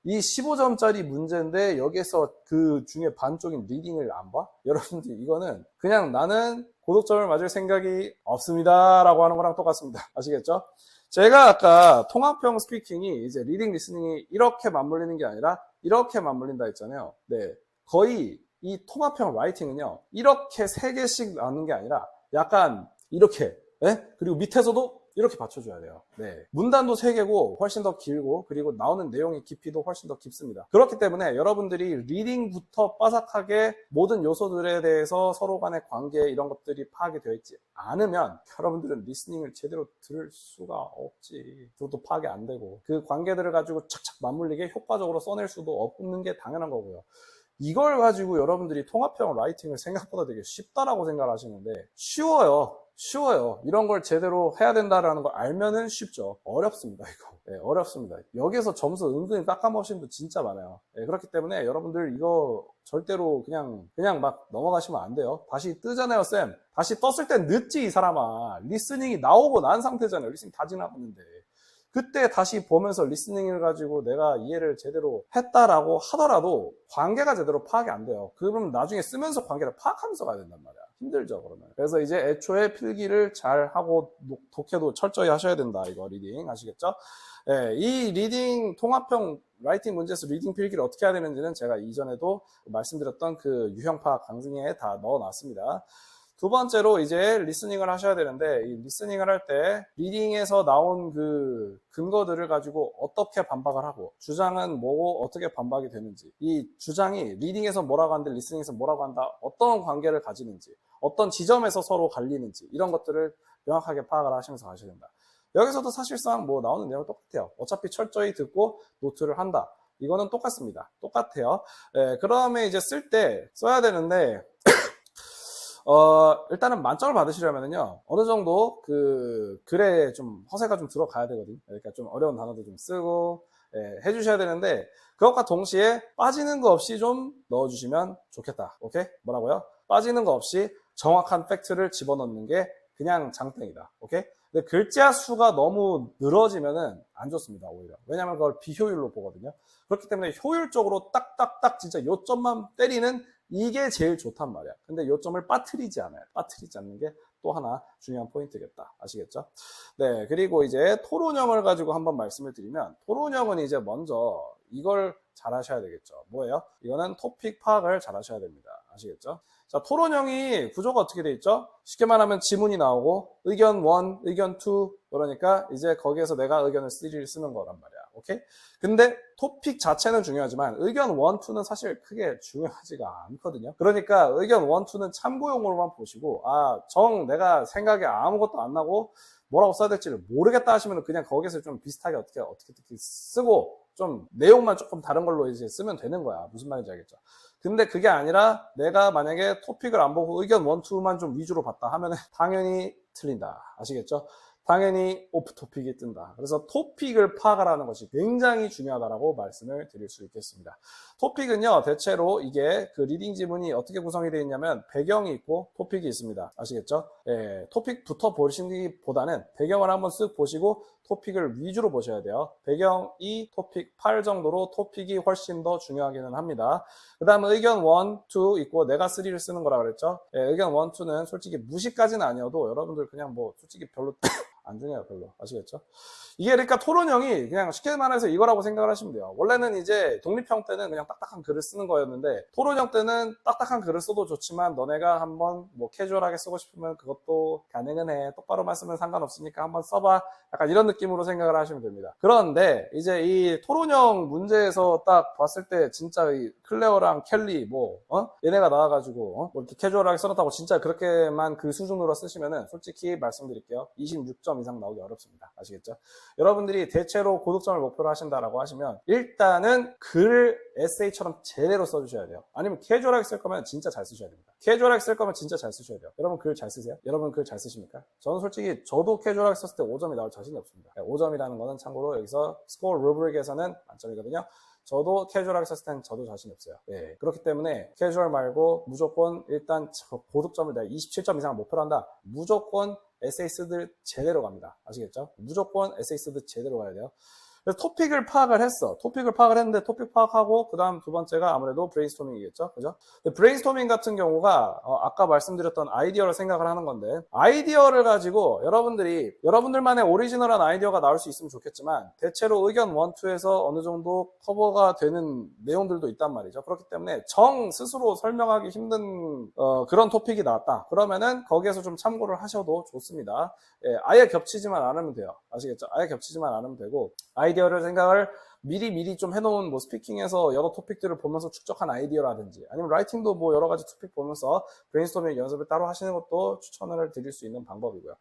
이 15점짜리 문제인데 여기에서 그 중에 반쪽인 리딩을 안 봐? 여러분들 이거는 그냥 나는 고득점을 맞을 생각이 없습니다 라고 하는 거랑 똑같습니다. 아시겠죠? 제가 아까 통합형 스피킹이 이제 리딩 리스닝이 이렇게 맞물리는 게 아니라 이렇게 맞물린다 했잖아요. 네, 거의 이 통합형 라이팅은요 이렇게 세 개씩 나오는 게 아니라 약간 이렇게, 네? 그리고 밑에서도 이렇게 받쳐줘야 돼요. 네. 문단도 3개고 훨씬 더 길고 그리고 나오는 내용의 깊이도 훨씬 더 깊습니다. 그렇기 때문에 여러분들이 리딩부터 빠삭하게 모든 요소들에 대해서 서로 간의 관계 이런 것들이 파악이 되어 있지 않으면 여러분들은 리스닝을 제대로 들을 수가 없지. 그것도 파악이 안 되고 그 관계들을 가지고 착착 맞물리게 효과적으로 써낼 수도 없는 게 당연한 거고요. 이걸 가지고 여러분들이 통합형 라이팅을 생각보다 되게 쉽다라고 생각하시는데 쉬워요. 이런 걸 제대로 해야 된다라는 걸 알면은 쉽죠. 어렵습니다, 이거. 네, 어렵습니다. 여기에서 점수 은근히 깎아먹으시는 분 진짜 많아요. 네, 그렇기 때문에 여러분들 이거 절대로 그냥 막 넘어가시면 안 돼요. 다시 뜨잖아요, 쌤. 다시 떴을 땐 늦지, 이 사람아. 리스닝이 나오고 난 상태잖아요. 리스닝 다 지나갔는데. 그때 다시 보면서 리스닝을 가지고 내가 이해를 제대로 했다라고 하더라도 관계가 제대로 파악이 안 돼요. 그러면 나중에 쓰면서 관계를 파악하면서 가야 된단 말이야. 힘들죠, 그러면. 그래서 이제 애초에 필기를 잘 하고 독해도 철저히 하셔야 된다, 이거 리딩. 아시겠죠? 네, 이 리딩 통합형 라이팅 문제에서 리딩 필기를 어떻게 해야 되는지는 제가 이전에도 말씀드렸던 그 유형 파악 강의에 다 넣어놨습니다. 두 번째로 이제 리스닝을 하셔야 되는데, 이 리스닝을 할 때 리딩에서 나온 그 근거들을 가지고 어떻게 반박을 하고, 주장은 뭐고 어떻게 반박이 되는지, 이 주장이 리딩에서 뭐라고 하는데 리스닝에서 뭐라고 한다, 어떤 관계를 가지는지, 어떤 지점에서 서로 갈리는지, 이런 것들을 명확하게 파악을 하시면서 가셔야 된다. 여기서도 사실상 뭐 나오는 내용은 똑같아요. 어차피 철저히 듣고 노트를 한다. 이거는 똑같습니다. 똑같아요. 그 다음에 이제 쓸 때 써야 되는데, 일단은 만점을 받으시려면요, 어느 정도 그 글에 좀 허세가 좀 들어가야 되거든요. 그러니까 좀 어려운 단어도 좀 쓰고, 해주셔야 되는데, 그것과 동시에 빠지는 거 없이 좀 넣어주시면 좋겠다. 오케이? 뭐라고요? 빠지는 거 없이 정확한 팩트를 집어넣는 게 그냥 장땡이다. 오케이? 근데 글자 수가 너무 늘어지면은 안 좋습니다, 오히려. 왜냐면 그걸 비효율로 보거든요. 그렇기 때문에 효율적으로 딱딱딱 진짜 요점만 때리는 이게 제일 좋단 말이야. 근데 요점을 빠뜨리지 않아요. 빠뜨리지 않는 게 또 하나 중요한 포인트겠다. 아시겠죠? 네, 그리고 이제 토론형을 가지고 한번 말씀을 드리면, 토론형은 이제 먼저 이걸 잘 하셔야 되겠죠. 뭐예요? 이거는 토픽 파악을 잘 하셔야 됩니다. 아시겠죠? 자, 토론형이 구조가 어떻게 돼 있죠? 쉽게 말하면 지문이 나오고 의견 1, 의견 2, 그러니까 이제 거기에서 내가 의견을 3를 쓰는 거란 말이야. 오케이? 근데 토픽 자체는 중요하지만 의견 1, 2는 사실 크게 중요하지가 않거든요. 그러니까 의견 1, 2는 참고용으로만 보시고, 내가 생각에 아무것도 안 나고 뭐라고 써야 될지를 모르겠다 하시면 그냥 거기서 좀 비슷하게 어떻게 쓰고, 좀 내용만 조금 다른 걸로 이제 쓰면 되는 거야. 무슨 말인지 알겠죠? 근데 그게 아니라 내가 만약에 토픽을 안 보고 의견 1, 2만 좀 위주로 봤다 하면은 당연히 틀린다. 아시겠죠? 당연히 오프 토픽이 뜬다. 그래서 토픽을 파악하라는 것이 굉장히 중요하다라고 말씀을 드릴 수 있겠습니다. 토픽은요, 대체로 이게 그 리딩 지문이 어떻게 구성이 되어 있냐면 배경이 있고 토픽이 있습니다. 아시겠죠? 토픽부터 보시기보다는 배경을 한번 쓱 보시고 토픽을 위주로 보셔야 돼요. 배경이 토픽 8 정도로 토픽이 훨씬 더 중요하기는 합니다. 그 다음에 의견 1, 2 있고 내가 3를 쓰는 거라 그랬죠. 의견 1, 2는 솔직히 무시까지는 아니어도 여러분들 그냥 뭐 솔직히 별로 안 중요해요, 별로. 아시겠죠? 이게 그러니까 토론형이 그냥 쉽게 말해서 이거라고 생각을 하시면 돼요. 원래는 이제 독립형 때는 그냥 딱딱한 글을 쓰는 거였는데, 토론형 때는 딱딱한 글을 써도 좋지만 너네가 한번 뭐 캐주얼하게 쓰고 싶으면 그것도 가능은 해. 똑바로만 쓰면 상관없으니까 한번 써봐. 약간 이런 느낌으로 생각을 하시면 됩니다. 그런데 이제 이 토론형 문제에서 딱 봤을 때 진짜 이 클레어랑 켈리 얘네가 나와가지고 뭐 이렇게 캐주얼하게 써놨다고 진짜 그렇게만 그 수준으로 쓰시면은 솔직히 말씀드릴게요. 26점 이상 나오기 어렵습니다. 아시겠죠? 여러분들이 대체로 고득점을 목표로 하신다라고 하시면 일단은 글을 에세이처럼 제대로 써주셔야 돼요. 아니면 캐주얼하게 쓸 거면 진짜 잘 쓰셔야 됩니다. 캐주얼하게 쓸 거면 진짜 잘 쓰셔야 돼요. 여러분 글 잘 쓰세요? 여러분 글 잘 쓰십니까? 저는 솔직히 저도 캐주얼하게 썼을 때 5점이 나올 자신이 없습니다. 5점이라는 거는 참고로 여기서 스코어 루브릭에서는 만점이거든요. 저도 캐주얼하게 썼을 땐 저도 자신이 없어요. 그렇기 때문에 캐주얼 말고 무조건 일단 고득점을 내가 27점 이상 목표로 한다. 무조건 에세이 쓰들 제대로 갑니다. 아시겠죠? 무조건 에세이 쓰들 제대로 가야 돼요. 그래서 토픽을 파악을 했어. 토픽을 파악을 했는데 토픽 파악하고 그 다음 두 번째가 아무래도 브레인스토밍이겠죠. 그죠? 브레인스토밍 같은 경우가 아까 말씀드렸던 아이디어를 생각을 하는 건데, 아이디어를 가지고 여러분들만의 오리지널한 아이디어가 나올 수 있으면 좋겠지만 대체로 의견 1, 2에서 어느 정도 커버가 되는 내용들도 있단 말이죠. 그렇기 때문에 스스로 설명하기 힘든 그런 토픽이 나왔다. 그러면은 거기에서 좀 참고를 하셔도 좋습니다. 아예 겹치지만 않으면 돼요. 아시겠죠? 아예 겹치지만 않으면 되고, 아이디어를 생각을 미리 좀 해놓은 뭐 스피킹에서 여러 토픽들을 보면서 축적한 아이디어라든지, 아니면 라이팅도 뭐 여러 가지 토픽 보면서 브레인스토밍 연습을 따로 하시는 것도 추천을 드릴 수 있는 방법이고요.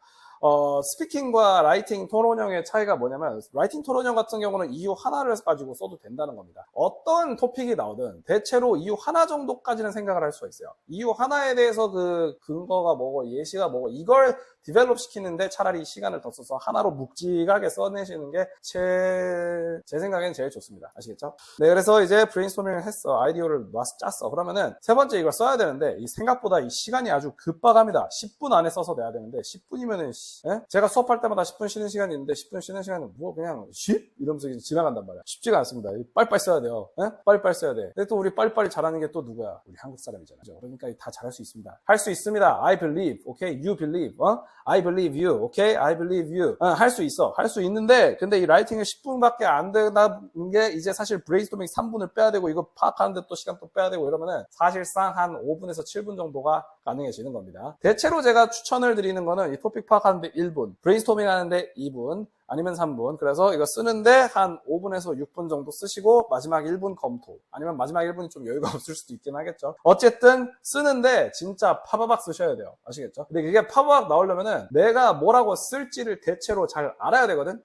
스피킹과 라이팅 토론형의 차이가 뭐냐면, 라이팅 토론형 같은 경우는 이유 하나를 가지고 써도 된다는 겁니다. 어떤 토픽이 나오든 대체로 이유 하나 정도까지는 생각을 할 수가 있어요. 이유 하나에 대해서 그 근거가 뭐고 예시가 뭐고 이걸 디벨롭 시키는데 차라리 시간을 더 써서 하나로 묵직하게 써내시는 게 제 생각엔 제일 좋습니다. 아시겠죠? 네, 그래서 이제 브레인스토밍을 했어. 아이디어를 짰어. 그러면은 세 번째 이걸 써야 되는데, 이 생각보다 이 시간이 아주 급박합니다. 10분 안에 써서 내야 되는데 10분이면은 제가 수업할 때마다 10분 쉬는 시간이 있는데 10분 쉬는 시간은 뭐 그냥 이러면서 지나간단 말이야. 쉽지가 않습니다. 빨리빨리 써야 돼요. 빨리빨리 써야 돼. 근데 또 우리 빨리빨리 잘하는 게 또 누구야? 우리 한국 사람이잖아요. 그러니까 다 잘할 수 있습니다. 할 수 있습니다. I believe. Okay? You believe. I believe you. Okay? I believe you. 할 수 있어. 할 수 있는데, 근데 이 라이팅을 10분밖에 안 되다 파악하는 게 이제 사실 브레인스토밍 3분을 빼야 되고 이거 파악하는데 또 시간 또 빼야 되고 이러면은 사실상 한 5분에서 7분 정도가 가능해지는 겁니다. 대체로 제가 추천을 드리는 거는 이 토픽 파악하는데 1분, 브레인스토밍 하는데 2분, 아니면 3분. 그래서 이거 쓰는데 한 5분에서 6분 정도 쓰시고 마지막 1분 검토. 아니면 마지막 1분이 좀 여유가 없을 수도 있긴 하겠죠. 어쨌든 쓰는데 진짜 파바박 쓰셔야 돼요. 아시겠죠? 근데 이게 파바박 나오려면은 내가 뭐라고 쓸지를 대체로 잘 알아야 되거든.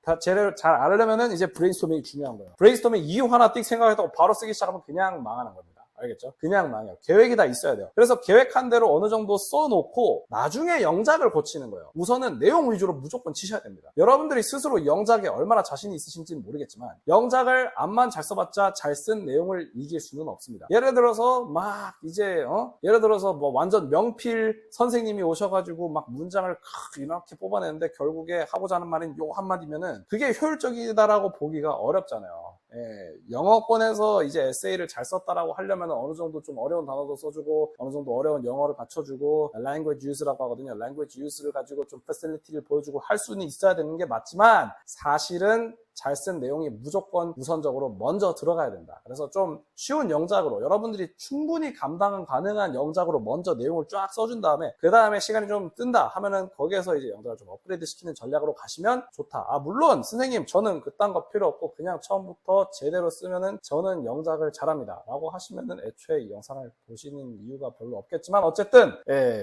잘 알려면은 이제 브레인스토밍이 중요한 거예요. 브레인스토밍 이유 하나 띡 생각했다고 바로 쓰기 시작하면 그냥 망하는 겁니다. 알겠죠? 그냥 망해요. 계획이 다 있어야 돼요. 그래서 계획한 대로 어느 정도 써놓고 나중에 영작을 고치는 거예요. 우선은 내용 위주로 무조건 치셔야 됩니다. 여러분들이 스스로 영작에 얼마나 자신이 있으신지는 모르겠지만 영작을 암만 잘 써봤자 잘 쓴 내용을 이길 수는 없습니다. 예를 들어서 막 이제 예를 들어서 뭐 완전 명필 선생님이 오셔가지고 막 문장을 이렇게 뽑아내는데 결국에 하고자 하는 말인 요 한마디면은 그게 효율적이다라고 보기가 어렵잖아요. 예, 영어권에서 이제 에세이를 잘 썼다라고 하려면 어느 정도 좀 어려운 단어도 써주고 어느 정도 어려운 영어를 갖춰주고 language use라고 하거든요. language use를 가지고 좀 facility를 보여주고 할 수는 있어야 되는 게 맞지만 사실은 잘 쓴 내용이 무조건 우선적으로 먼저 들어가야 된다. 그래서 좀 쉬운 영작으로 여러분들이 충분히 감당 가능한 영작으로 먼저 내용을 쫙 써준 다음에 그 다음에 시간이 좀 뜬다 하면은 거기에서 이제 영작을 좀 업그레이드 시키는 전략으로 가시면 좋다. 물론 선생님 저는 그딴 거 필요 없고 그냥 처음부터 제대로 쓰면은 저는 영작을 잘합니다 라고 하시면은 애초에 이 영상을 보시는 이유가 별로 없겠지만 어쨌든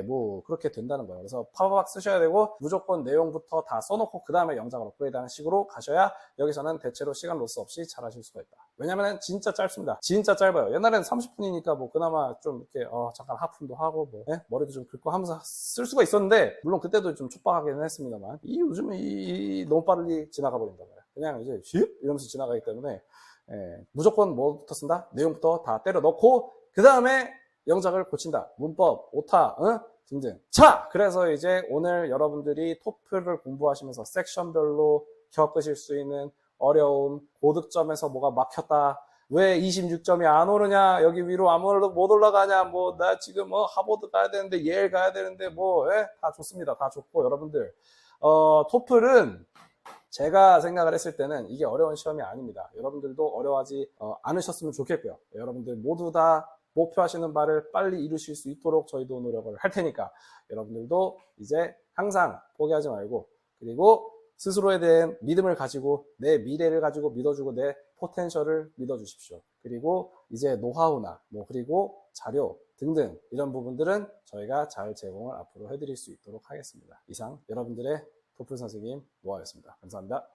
뭐 그렇게 된다는 거예요. 그래서 파워박 쓰셔야 되고 무조건 내용부터 다 써놓고 그 다음에 영작을 업그레이드하는 식으로 가셔야 여기서는 대체로 시간 로스 없이 잘 하실 수가 있다. 왜냐면 진짜 짧습니다. 진짜 짧아요. 옛날에는 30분이니까 뭐 그나마 좀 이렇게 잠깐 하품도 하고 뭐 머리도 좀 긁고 하면서 쓸 수가 있었는데 물론 그때도 좀 촉박하긴 했습니다만 요즘은 너무 빠르게 지나가 버린다 말이야. 그냥 이제 슉 이러면서 지나가기 때문에 무조건 뭐부터 쓴다? 내용부터 다 때려 넣고 그 다음에 영작을 고친다. 문법, 오타, 등등. 자, 그래서 이제 오늘 여러분들이 토플을 공부하시면서 섹션별로 겪으실 수 있는 어려움, 고득점에서 뭐가 막혔다. 왜 26점이 안 오르냐? 여기 위로 아무래도 못 올라가냐? 뭐 나 지금 하버드 가야 되는데 예일 가야 되는데 다 좋습니다. 다 좋고 여러분들 토플은 제가 생각을 했을 때는 이게 어려운 시험이 아닙니다. 여러분들도 어려워하지 않으셨으면 좋겠고요. 여러분들 모두 다 목표하시는 바를 빨리 이루실 수 있도록 저희도 노력을 할 테니까 여러분들도 이제 항상 포기하지 말고 그리고 스스로에 대한 믿음을 가지고 내 미래를 가지고 믿어주고 내 포텐셜을 믿어주십시오. 그리고 이제 노하우나 그리고 자료 등등 이런 부분들은 저희가 잘 제공을 앞으로 해드릴 수 있도록 하겠습니다. 이상 여러분들의 토플 선생님 노아였습니다. 감사합니다.